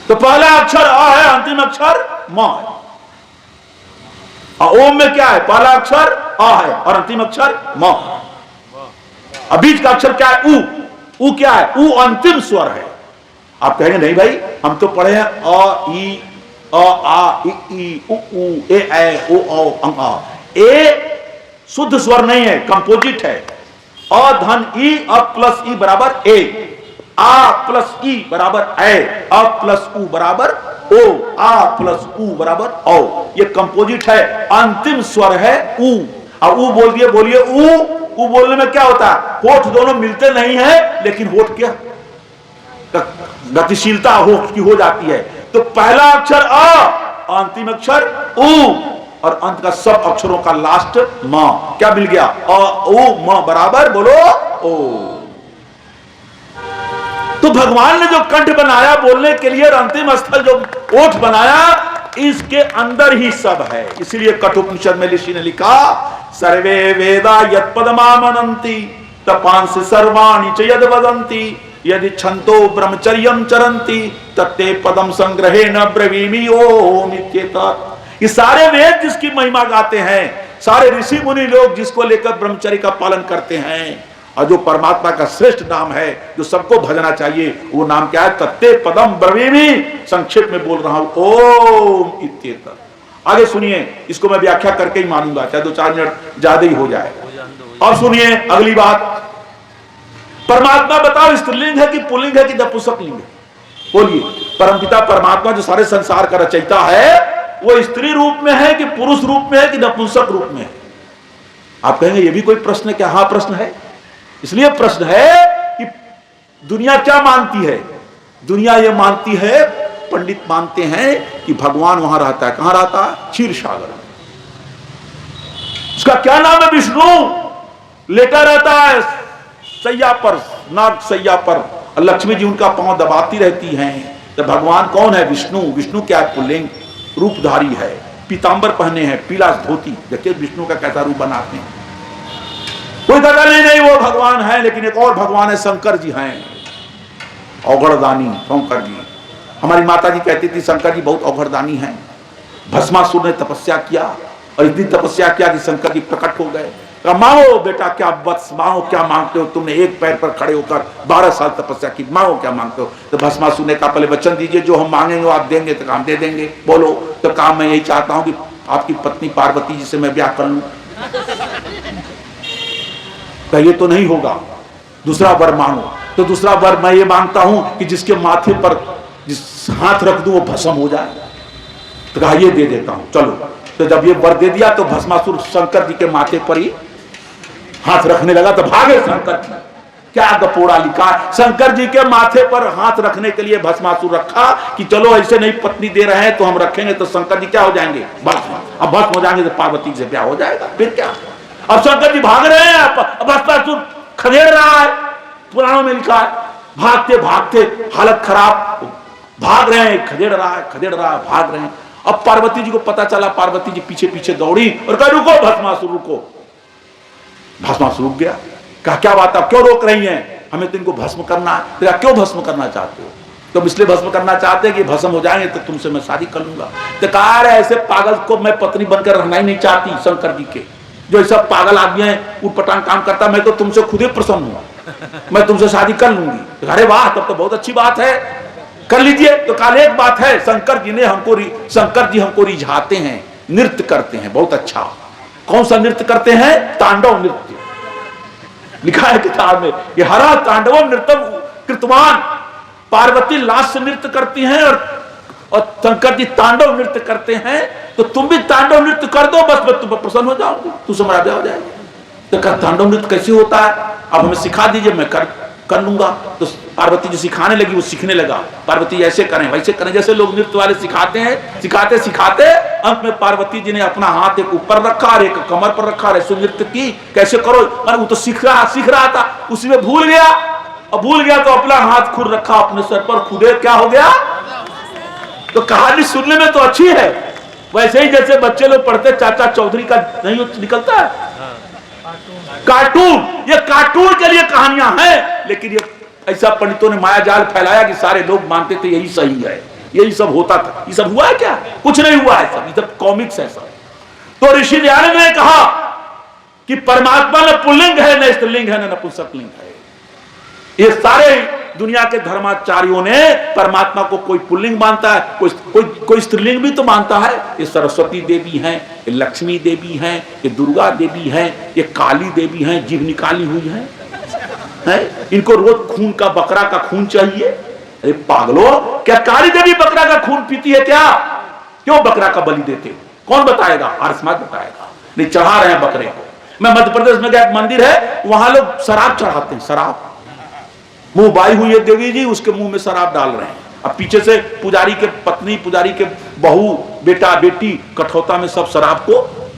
तो पहला अक्षर अ है, अंतिम अक्षर म है। और ओम में क्या है? पहला अक्षर अ है और अंतिम अक्षर म। अब बीच का अक्षर क्या है? उ। उ क्या है? उ अंतिम स्वर है। आप कहेंगे नहीं भाई, हम तो पढ़े हैं अ, ई, अ, आ, ई, उ, ए, ऐ, ओ, औ, अंग, आ। ए शुद्ध स्वर नहीं है, कंपोजिट है। अ धन ई, अ प्लस ई बराबर ए, आ प्लस ई बराबर ऐ, अ प्लस उ बराबर ओ, आ प्लस उ बराबर औ। ये कंपोजिट है, अंतिम स्वर है उ। अब ऊ बोल दिए, बोलिए ऊ बोलने में क्या होता है, होठ दोनों मिलते नहीं है, लेकिन होठ क्या गतिशीलता होठ की हो जाती है। तो पहला अक्षर अ, अंतिम अक्षर उ, और अंत का सब अक्षरों का लास्ट म, क्या मिल गया, अ उ म बराबर बोलो ओ। तो भगवान ने जो कंठ बनाया बोलने के लिए और अंतिम स्थल जो ओठ बनाया, इसके अंदर ही सब है। इसलिए कठोपनिषद में ऋषि ने लिखा, सर्वे वेदा यत् पदमामनन्ति तपांसि सर्वाणि च यद् वदन्ति यदि छंतो ब्रह्मचर्यम चरन्ति तत्ते पदम संग्रहे न ब्रवीमि ओम इत्येतत्। ये सारे वेद जिसकी महिमा गाते हैं, सारे ऋषि मुनि लोग जिसको लेकर ब्रह्मचर्य का पालन करते हैं, और जो परमात्मा का श्रेष्ठ नाम है जो सबको भजना चाहिए, वो नाम क्या है, तत्ते पदम ब्रवीमि। संक्षेप में बोल रहा हूं, ओम इत्येतत्। आगे सुनिए, इसको मैं व्याख्या करके ही मानूंगा, चाहे 2-4 मिनट ज्यादा ही हो जाए। और सुनिए अगली बात, परमात्मा बताओ स्त्रीलिंग है कि पुल्लिंग है कि नपुंसक लिंग है, बोलिए। परमपिता परमात्मा जो सारे संसार का रचयिता है, वो स्त्री रूप में है कि पुरुष रूप में है कि नपुंसक रूप में है? आप कहेंगे ये भी कोई प्रश्न है क्या? हाँ प्रश्न है। इसलिए प्रश्न है कि दुनिया क्या मानती है? दुनिया ये मानती है, पंडित मानते हैं कि भगवान वहां रहता है। कहां रहता है? क्षीर सागर में। उसका क्या नाम है? विष्णु। लेटा रहता है सैया पर, नाग सैया पर, और लक्ष्मी जी उनका पांव दबाती रहती हैं। तो भगवान कौन है? विष्णु। विष्णु क्या है? पुल्लिंग रूपधारी है, पीतांबर पहने हैं, पीला धोती। देखिए विष्णु का कैसा रूप बनाते हैं। कोई कहता नहीं वो भगवान है, लेकिन एक और भगवान है, शंकर जी हैं, औघड़दानी शंकर जी। हमारी माता जी कहती थी शंकर जी बहुत औघड़दानी हैं। भस्मासुर ने तपस्या किया, और इतनी तपस्या किया कि शंकर जी प्रकट हो गए। मांगो बेटा, क्या बस मांगो, क्या मांगते हो? तुमने एक पैर पर खड़े होकर 12 साल तपस्या की, मांगो क्या मांगते हो? तो भस्मासुर ने कहा पहले वचन दीजिए, जो हम मांगेंगे आप देंगे। तो हम दे देंगे। बोलो। तो कहा मैं यही चाहता हूं कि आपकी पत्नी पार्वती जी से मैं ब्याह कर लूं। ये तो नहीं होगा, दूसरा वर मांगो। तो दूसरा वर मैं ये मांगता हूं कि जिसके माथे पर जिस हाथ रख दूं वो भस्म हो जाए। तो कहा ये दे देता हूं, चलो। तो जब ये वर दे दिया तो भस्मासुर शंकर जी के माथे पर ही हाथ रखने लगा, तो भागे शंकर जी। क्या गपोड़ा लिखा है, शंकर जी के माथे पर हाथ रखने के लिए भस्मासुर रखा कि चलो ऐसे नहीं पत्नी दे रहे हैं तो हम रखेंगे तो शंकर जी क्या हो जाएंगे? भस्म। अब भस्म हो जाएंगे तो पार्वती से ब्याह हो जाएगा। फिर क्या? अब शंकर जी भाग रहे हैं, भस्मासुर खदेड़ रहा है। पुराणों में लिखा है भागते भागते हालत खराब, भाग रहे हैं, खदेड़ रहा है, भाग रहे हैं। अब पार्वती जी को पता चला, पार्वती जी पीछे पीछे दौड़ी और कहा रुको भस्मासुर रुको। भस्मासुर रुक गया। कहा क्या बात है, क्यों रोक रही हैं? हमें तो इनको भस्म करना है। तो क्यों भस्म करना चाहते हो? तो इसलिए भस्म करना चाहते हैं कि भस्म हो जाएंगे तो तुमसे मैं शादी कर लूंगा। तो कहा ऐसे पागल को मैं पत्नी बनकर रहना ही नहीं चाहती। शंकर जी के जो ऐसा पागल आदमी है, उटपटांग काम करता, मैं तो तुमसे खुद ही प्रसन्न हुआ, मैं तुमसे शादी कर लूंगी। अरे वाह, तब तो बहुत अच्छी बात है, कर लीजिए। तो कल एक बात है, शंकर जी हमको रिझाते हैं, नृत्य करते हैं बहुत अच्छा। कौन सा नृत्य करते हैं? तांडव नृत्य। लिखा है किताब में, ये हरा तांडव नृत्यम कृतवान। पार्वती लास्य नृत्य करती हैं और शंकर जी तांडव नृत्य करते हैं। तो तुम भी तांडव नृत्य कर दो, बस मैं तुम पर प्रसन्न हो जाऊंगी, तुझसे मेरा ब्याह हो जाएगा। तो कहा तांडव नृत्य कैसे होता है? अब हमें सिखा दीजिए, मैं कर लूंगा। तो पार्वती जी सिखाने लगी, वो सीखने लगा। पार्वती ऐसे करें वैसे करें, जैसे लोग नृत्य वाले सिखाते हैं। सिखाते सिखाते अंत में पार्वती जी ने अपना हाथ एक ऊपर रखा और एक कमर पर रखा और ऐसे नृत्य की। कैसे करो? वो तो सीख रहा था, उसी में भूल गया। और भूल गया तो अपना हाथ खुद रखा अपने सर पर, खुदे क्या हो गया? तो कहानी सुनने में तो अच्छी है, वैसे ही जैसे बच्चे लोग पढ़ते चाचा चौधरी का नहीं निकलता है कार्टून। ये कार्टून के लिए कहानियां हैं, लेकिन ये ऐसा पंडितों ने माया जाल फैलाया कि सारे लोग मानते थे यही सही है, यही सब होता था। ये सब हुआ है क्या? कुछ नहीं हुआ है, सब ये सब कॉमिक्स है सब। तो ऋषि दयानंद ने कहा कि परमात्मा न पुल्लिंग है, न स्त्रीलिंग है, न नपुंसक लिंग है। ये सारे दुनिया के धर्माचार्यों ने परमात्मा को कोई पुल्लिंग मानता है, कोई स्त्रीलिंग भी तो मानता है। ये सरस्वती देवी हैं, ये लक्ष्मी देवी हैं, ये दुर्गा देवी हैं, ये काली देवी हैं, जीभ निकाली हुई है। इनको रोज खून का, बकरा का खून चाहिए। अरे पागलो, क्या काली देवी बकरा का खून पीती है क्या? क्यों बकरा का बलि देते हो? कौन बताएगा? आर्य समाज बताएगा। नहीं, चढ़ा रहे हैं बकरे को। मैं मध्य प्रदेश में गया, एक मंदिर है, वहां लोग शराब चढ़ाते हैं, शराब। मुंह बाई हुई है देवी जी, उसके मुंह में शराब डाल रहे हैं। अब पीछे से पुजारी के पत्नी, पुजारी के बहू, बेटा बेटी कठौता में सब शराब को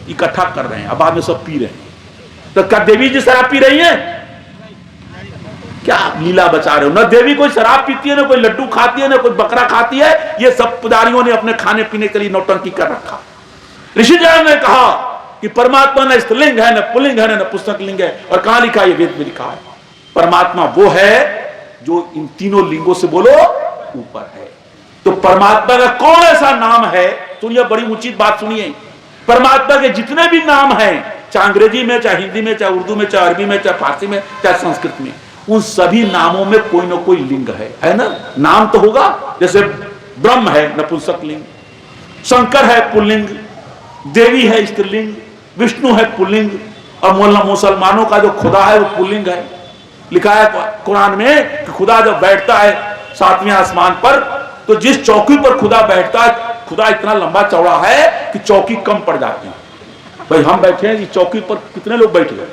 इकट्ठा कर रहे हैं, अब बाद में सब पी रहे हैं। तो क्या देवी जी शराब पी रही हैं? क्या लीला बचा रहे हो? ना देवी कोई शराब पीती है, ना कोई लड्डू खाती है, ना कोई बकरा खाती है। ये सब पुजारियों ने अपने खाने पीने के लिए नौटंकी कर रखा। ऋषिजन ने कहा कि परमात्मा न स्त्रीलिंग है, न पुल्लिंग है, न पुस्तक लिंग है। और कहां लिखा है? ये वेद में लिखा है। परमात्मा वो है जो इन तीनों लिंगों से बोलो ऊपर है। तो परमात्मा का कौन ऐसा नाम है? सुनिए, बड़ी उचित बात सुनिए। परमात्मा के जितने भी नाम हैं, चाहे अंग्रेजी में, चाहे हिंदी में, चाहे उर्दू में, चाहे अरबी में, चाहे फारसी में, चाहे संस्कृत में, उन सभी नामों में कोई ना कोई लिंग है ना? नाम तो होगा। जैसे ब्रह्म है नपुंसक लिंग, शंकर है पुल्लिंग, देवी है स्त्रीलिंग, विष्णु है पुल्लिंग, और मुसलमानों का जो खुदा है वो पुल्लिंग है। लिखा है कुरान में कि खुदा जब बैठता है 7वें आसमान पर, तो जिस चौकी पर खुदा बैठता है, खुदा इतना लंबा चौड़ा है कि चौकी कम पड़ जाती है। भाई हम बैठे हैं, इस चौकी पर कितने लोग बैठ गए,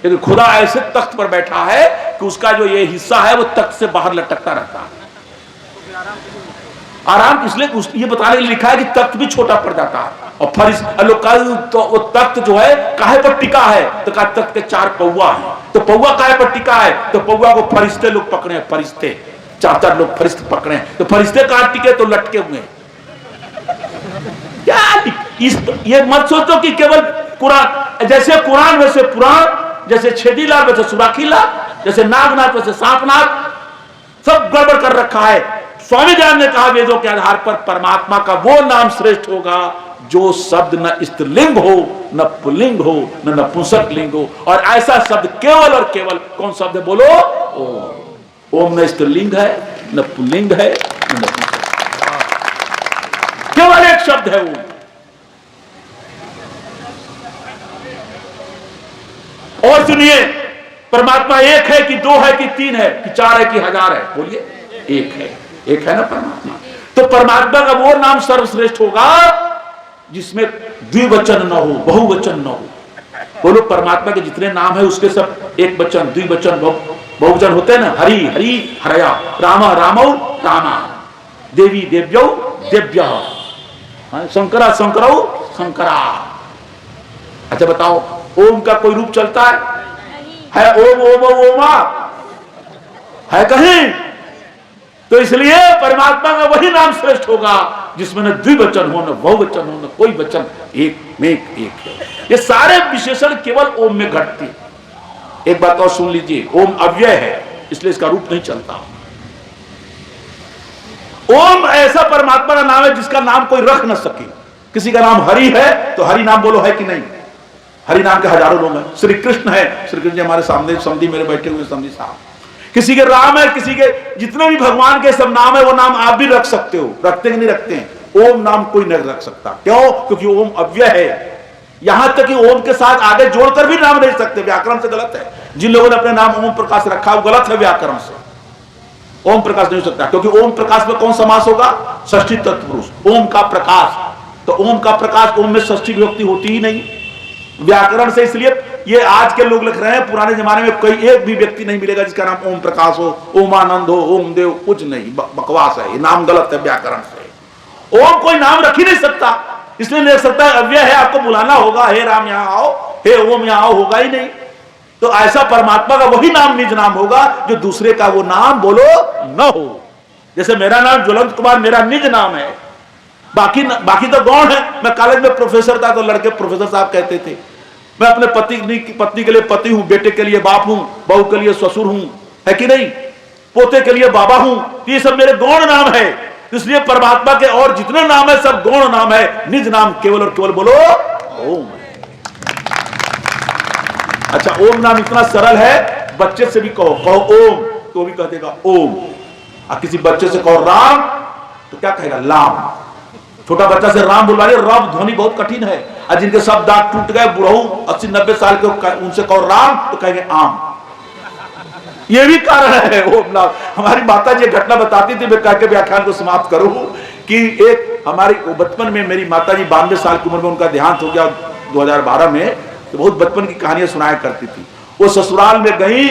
लेकिन खुदा ऐसे तख्त पर बैठा है कि उसका जो ये हिस्सा है वो तख्त से बाहर लटकता रहता है। आराम इसलिए ये बताने के लिए लिखा है कि तख्त भी छोटा पड़ जाता है। और तो वो तख्त जो है काहे पर टिका है? तो कहा तख्त के 4 पौवा है। तो पौवा काहे पर टिका है? तो पौवा को फरिश्ते लोग पकड़े हैं, फरिश्ते 4 लोग फरिश्ते पकड़े हैं। तो फरिश्ते कहां टिके? तो लटके हुए। क्या ये मत सोचो कि केवल कुरान, जैसे कुरान वैसे पुराण, जैसे छेदीलाल वैसे सुराखीलाल, जैसे नागनाथ वैसे सांपनाथ, सब गड़बड़ कर रखा है। स्वामी जान ने कहा वेदों के आधार पर परमात्मा का वो नाम श्रेष्ठ होगा जो शब्द न स्त्रीलिंग हो, न पुल्लिंग हो, न नपुंसक लिंग हो। और ऐसा शब्द केवल और केवल कौन शब्द है? बोलो ओम। ओम न स्त्रीलिंग है, न पुल्लिंग है, न नपुंसक, केवल एक शब्द है ओम। और सुनिए, परमात्मा एक है कि 2 है कि 3 है कि 4 है कि 1000 है? बोलिए, एक है। एक है ना परमात्मा। तो परमात्मा का वो नाम सर्वश्रेष्ठ होगा जिसमें द्विवचन न हो, बहुवचन न हो। बोलो, परमात्मा के जितने नाम है उसके सब एक वचन, द्विवचन, बहुवचन होते हैं ना। हरि हरि हरया, रामा रामौ रामा, देवी देव्यौ देव्य, शंकरा शंकरौ शंकरा। अच्छा बताओ, ओम का कोई रूप चलता है? ओम ओम ओमा है कहीं? तो इसलिए परमात्मा का वही नाम श्रेष्ठ होगा जिसमें न द्विवचन हो, न बहुवचन हो, न कोई वचन, एक में एक है। ये सारे विशेषण केवल ओम में घटते। एक बात और सुन लीजिए, ओम अव्यय है, इसलिए इसका रूप नहीं चलता। ओम ऐसा परमात्मा का नाम है जिसका नाम कोई रख न सके। किसी का नाम हरि है तो हरि नाम बोलो, है कि नहीं? हरि नाम के हजारों लोग हैं। श्री कृष्ण है, श्री कृष्ण जी हमारे सामने समझी, मेरे बैठे हुए समझी साहब। किसी के राम है, किसी के जितने भी भगवान के सब नाम है, वो नाम आप भी रख सकते हो। रखते कि नहीं रखते हैं? ओम नाम कोई नहीं रख सकता। क्यों? क्योंकि ओम अव्यय है। यहां तक कि ओम के साथ आगे जोड़कर भी नाम नहीं सकते, व्याकरण से गलत है। जिन लोगों ने अपने नाम ओम प्रकाश रखा वो गलत है व्याकरण से। ओम प्रकाश नहीं हो सकता, क्योंकि ओम प्रकाश में कौन समास होगा? षष्ठी तत्पुरुष, ओम का प्रकाश। तो ओम का प्रकाश, ओम में षष्ठी विभक्ति होती ही नहीं व्याकरण से। इसलिए ये आज के लोग लिख रहे हैं, पुराने जमाने में कोई एक भी व्यक्ति नहीं मिलेगा जिसका नाम ओम प्रकाश हो, ओमानंद हो, ओम देव, कुछ नहीं, बकवास है। ये नाम गलत है व्याकरण से। ओम कोई नाम रख ही नहीं सकता, इसलिए नहीं रख सकता, अव्यय है। आपको बुलाना होगा, हे राम यहां आओ, हे ओम यहां आओ, होगा ही नहीं। तो ऐसा परमात्मा का वही नाम निज नाम होगा जो दूसरे का वो नाम बोलो न हो। जैसे मेरा नाम ज्वलंत कुमार मेरा निज नाम है, बाकी तो गौण है। मैं कॉलेज में प्रोफेसर था तो लड़के प्रोफेसर साहब कहते थे। मैं अपने पत्नी के लिए पति हूं, बेटे के लिए बाप हूं, बहू के लिए ससुर हूं, है कि नहीं? पोते के लिए बाबा हूं। ये सब मेरे गौण नाम है। इसलिए परमात्मा के और जितने नाम है सब गौण नाम है, निज नाम केवल और केवल बोलो ओम है। अच्छा, ओम नाम इतना सरल है, बच्चे से भी कहो ओम तो भी कह देगा ओम। और किसी बच्चे से कहो राम तो क्या कहेगा? लाम। छोटा बच्चा से राम बुलवाइए, रब ध्वनि बहुत कठिन है। और जिनके सब दांत टूट गए, बुढ़ऊ 80-90 साल के, उनसे कहो राम तो कहेंगे आम। ये भी कारण है ओम नाम। हमारी माता जी घटना बताती थी, मैं कह के व्याख्यान को समाप्त करूं, कि एक हमारी बचपन में मेरी माता जी 92 साल की उम्र में उनका देहांत हो गया 2012 में। तो बहुत बचपन की कहानियां सुनाया करती थी। वो ससुराल में गई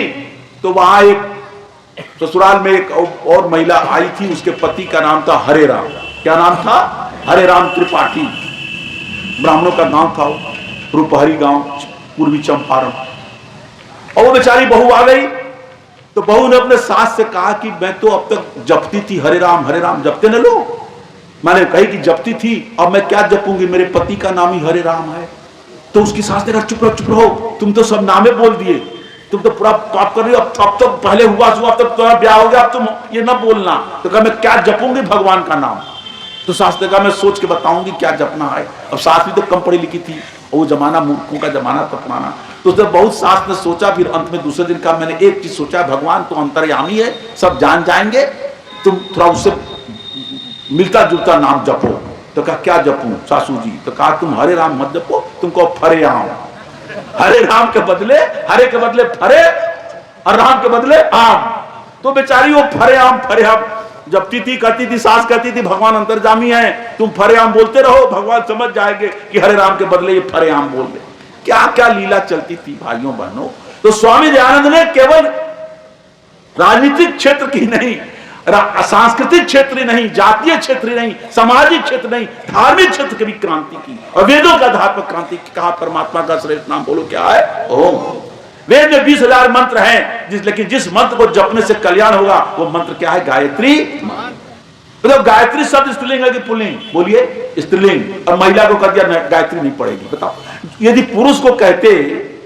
तो वहां एक ससुराल में एक और महिला आई थी, उसके पति का नाम था हरे राम। क्या नाम था? हरे राम त्रिपाठी। ब्राह्मणों का गांव था, रूपहरी गांव, पूर्वी चंपारण। और वो बेचारी बहू आ गई तो बहू ने अपने सास से कहा कि मैं तो अब तक जपती थी हरे राम जपते न लो। मैंने कही कि जपती थी, अब मैं क्या जपूंगी, मेरे पति का नाम ही हरे राम है। तो उसकी सास ने कहा चुप रहो, तुम तो सब नामे बोल दिए, तुम तो पूरा पाप कर रही हो, अब तो पहले हुआ अब तक तुम्हारा ब्याह हो गया, अब तुम ये ना बोलना। तो कहा मैं क्या जपूंगी भगवान का नाम। तो सास ने कहा मैं सोच के बताऊंगी क्या जपना है। अब सास भी तो कम पढ़ी लिखी थी, और वो जमाना मूर्खों का जमाना था पुराना। तो उसने बहुत सास ने सोचा, फिर अंत में दूसरे दिन कहा मैंने एक चीज सोचा, भगवान तो अंतर्यामी है, सब जान जाएंगे, तुम थोड़ा उससे मिलता जुलता नाम जपो। तो कहा क्या जपूं सासू जी? तो कहा तुम हरे राम मत जपो, तुमको फरे आम। हरे राम के बदले हरे के बदले फरे, और राम के बदले आम। तो बेचारी वो फरे आम जपती थी, करती थी, सास कहती थी भगवान अंतर्जामी है, तुम फरे आम बोलते रहो, भगवान समझ जाएंगे कि हरे राम के बदले ये फरे आम बोल रहे। क्या क्या लीला चलती थी भाइयों बहनों। तो स्वामी दयानंद ने केवल राजनीतिक क्षेत्र की नहीं, सांस्कृतिक क्षेत्र नहीं, जातीय क्षेत्र नहीं, सामाजिक क्षेत्र नहीं, धार्मिक क्षेत्र की भी क्रांति की, और वेदों के आधार पर क्रांति की। कहा परमात्मा का श्रेष्ठ नाम बोलो, क्या है? ओम। वेद में 20,000 मंत्र हैं, लेकिन जिस मंत्र को जपने से कल्याण होगा वो मंत्र क्या है? गायत्री। तो गायत्री शब्द स्त्रीलिंग है कि पुल्लिंग? बोलिए स्त्रीलिंग। और महिला को कर दिया गायत्री नहीं पड़ेगी। बताओ, यदि पुरुष को कहते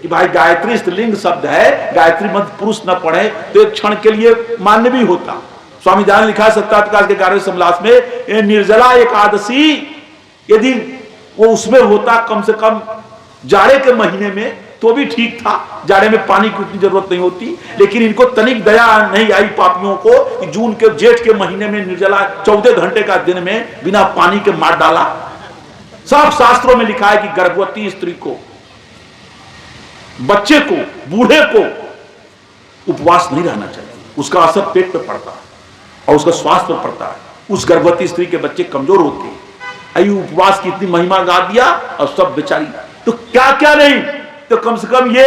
कि भाई गायत्री स्त्रीलिंग शब्द है, गायत्री मंत्र पुरुष न पढ़े तो एक क्षण के लिए मान्य भी होता। स्वामी दयानंद लिखा सत्याप्रकाश के 11वें समलास में, निर्जला एकादशी यदि वो उसमें होता कम से कम जाड़े के महीने में तो भी ठीक था, जाड़े में पानी की उतनी जरूरत नहीं होती। लेकिन इनको तनिक दया नहीं आई पापियों को कि जून के जेठ के महीने में निर्जला 14 घंटे का दिन में बिना पानी के मार डाला। सब शास्त्रों में लिखा है कि गर्भवती स्त्री को, बच्चे को, बूढ़े को उपवास नहीं रहना चाहिए, उसका असर पेट पे पड़ता है और उसका स्वास्थ्य पर पड़ता है। उस गर्भवती स्त्री के बच्चे कमजोर होते हैं। अयु उपवास की इतनी महिमा गा दिया और सब बेचारी, तो क्या क्या नहीं, तो कम से कम ये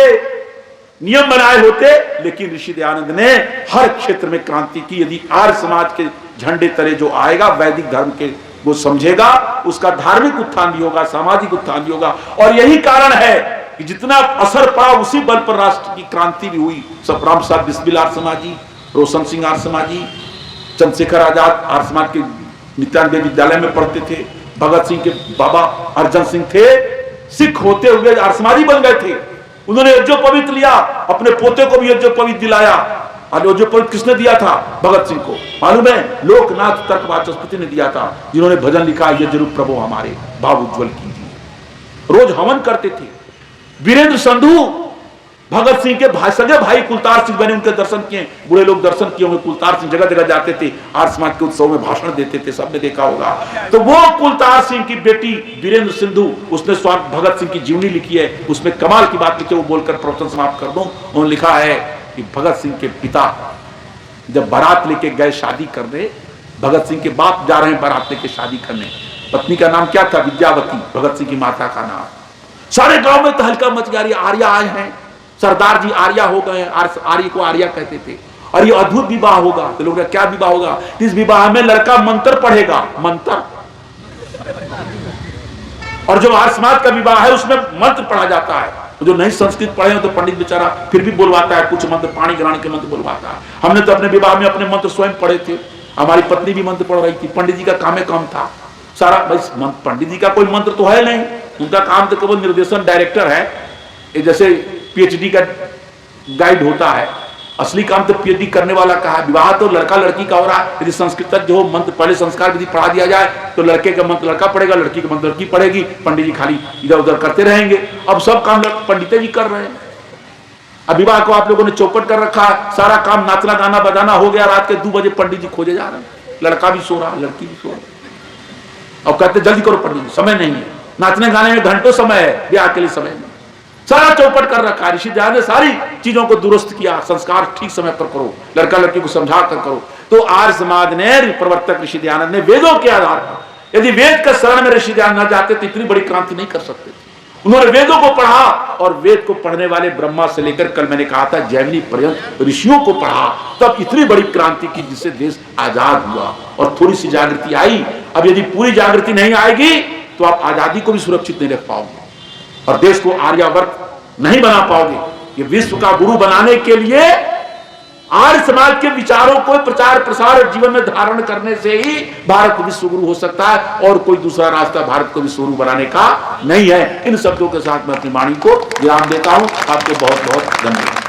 नियम बनाए होते। लेकिन ऋषि दयानंद ने हर क्षेत्र में क्रांति की। यदि आर्य समाज के झंडे तले जो आएगा, वैदिक धर्म के वो समझेगा, उसका धार्मिक उत्थान भी होगा, सामाजिक उत्थान भी होगा। और यही कारण है कि जितना असर पड़ा उसी बल पर राष्ट्र की क्रांति भी हुई। सतराम प्रसाद बिस्मिल आर्य समाजी, रोशन सिंह आर्य समाजी, चंद्रशेखर आजाद आर्य समाज के नित्यानंद विद्यालय में पढ़ते थे। भगत सिंह के बाबा अर्जन सिंह थे, सिख होते हुए आर्य समाजी बन गए थे। उन्होंने यज्ञोपवीत लिया, अपने पोते को भी यज्ञोपवीत दिलाया। और यज्ञोपवीत किसने दिया था? भगत सिंह को। मालूम है, लोकनाथ तर्क वाचस्पति ने दिया था, जिन्होंने भजन लिखा, यज्ञ रूप प्रभु हमारे भाव उज्ज्वल कीजिए। रोज हवन करते थे। वीरेंद्र संधू भगत सिंह के भाई, सगे भाई कुलतार सिंह बने, उनके दर्शन किए। बूढ़े लोग दर्शन किए होंगे। कुलतार सिंह जगह जगह जाते थे, आर्य समाज के उत्सव में भाषण देते थे, सबने देखा होगा। तो वो कुलतार सिंह की बेटी वीरेंद्र सिंधु, उसने स्वामी भगत सिंह की जीवनी लिखी है। उसमें कमाल की बात लिखी है, वो बोलकर प्रवचन समाप्त कर दूं। उन्होंने लिखा है कि भगत सिंह के पिता जब बारात लेके गए शादी करने, भगत सिंह के बाप जा रहे हैं बारात लेके शादी करने। पत्नी का नाम क्या था? विद्यावती, भगत सिंह की माता का नाम। सारे गांव में तहलका मच गया, आर्या आए हैं, सरदार जी आर्या हो गए। आर्य को आर्या कहते थे। और ये अद्भुत विवाह होगा। तो लोग क्या विवाह होगा? इस विवाह में लड़का मंत्र पढ़ेगा, मंत्र। और जो आर्य समाज का विवाह है उसमें मंत्र पढ़ा जाता है। जो नहीं संस्कृत पढ़े हो तो पंडित बेचारा फिर भी बोलवाता है कुछ मंत्र, पानी ग्रहण के मंत्र बोलवाता है। हमने तो अपने विवाह में अपने मंत्र स्वयं पढ़े थे। हमारी पत्नी भी मंत्र पढ़ रही थी। पंडित जी का काम है, काम था सारा। भाई पंडित जी का कोई मंत्र तो है नहीं, उनका काम तो केवल निर्देशन, डायरेक्टर है। जैसे पीएचडी का गाइड होता है, असली काम तो पीएचडी करने वाला का है। विवाह तो लड़का लड़की का हो रहा है। यदि संस्कृत जो मंत्र पहले संस्कार विधि पढ़ा दिया जाए तो लड़के का मंत्र लड़का पढ़ेगा, लड़की का मंत्र लड़की पढ़ेगी, पंडित जी खाली इधर उधर करते रहेंगे। अब सब काम पंडित जी कर रहे हैं। अब विवाह को आप लोगों ने चौपट कर रखा, सारा काम नाचना गाना बजाना हो गया। रात के 2 बजे पंडित जी खोजे जा रहे हैं, लड़का भी सो रहा, लड़की भी सो रही। अब कहते जल्दी करो पंडित जी, समय नहीं है, नाचने गाने में घंटों समय है, ब्याह के लिए समय नहीं। सारा चौपट कर रखा। ऋषि दयानंद ने सारी चीजों को दुरुस्त किया। संस्कार ठीक समय पर करो, लड़का लड़की को समझा कर करो। तो आर्य समाज ने, प्रवर्तक ऋषि दयानंद ने वेदों के आधार पर, यदि वेद का शरण में ऋषि दयानंद न जाते तो इतनी बड़ी क्रांति नहीं कर सकते थे। उन्होंने वेदों को पढ़ा और वेद को पढ़ने वाले ब्रह्मा से लेकर कल मैंने कहा था जैमिनी पर्यंत ऋषियों को पढ़ा, तब इतनी बड़ी क्रांति की जिससे देश आजाद हुआ और थोड़ी सी जागृति आई। अब यदि पूरी जागृति नहीं आएगी तो आप आजादी को भी सुरक्षित नहीं रख पाओगे और देश को आर्यावर्त नहीं बना पाओगे। ये विश्व का गुरु बनाने के लिए आर्य समाज के विचारों को प्रचार प्रसार और जीवन में धारण करने से ही भारत विश्व गुरु हो सकता है और कोई दूसरा रास्ता भारत को विश्व गुरु बनाने का नहीं है। इन शब्दों के साथ मैं अपनी वाणी को विराम देता हूं। आपको बहुत बहुत धन्यवाद।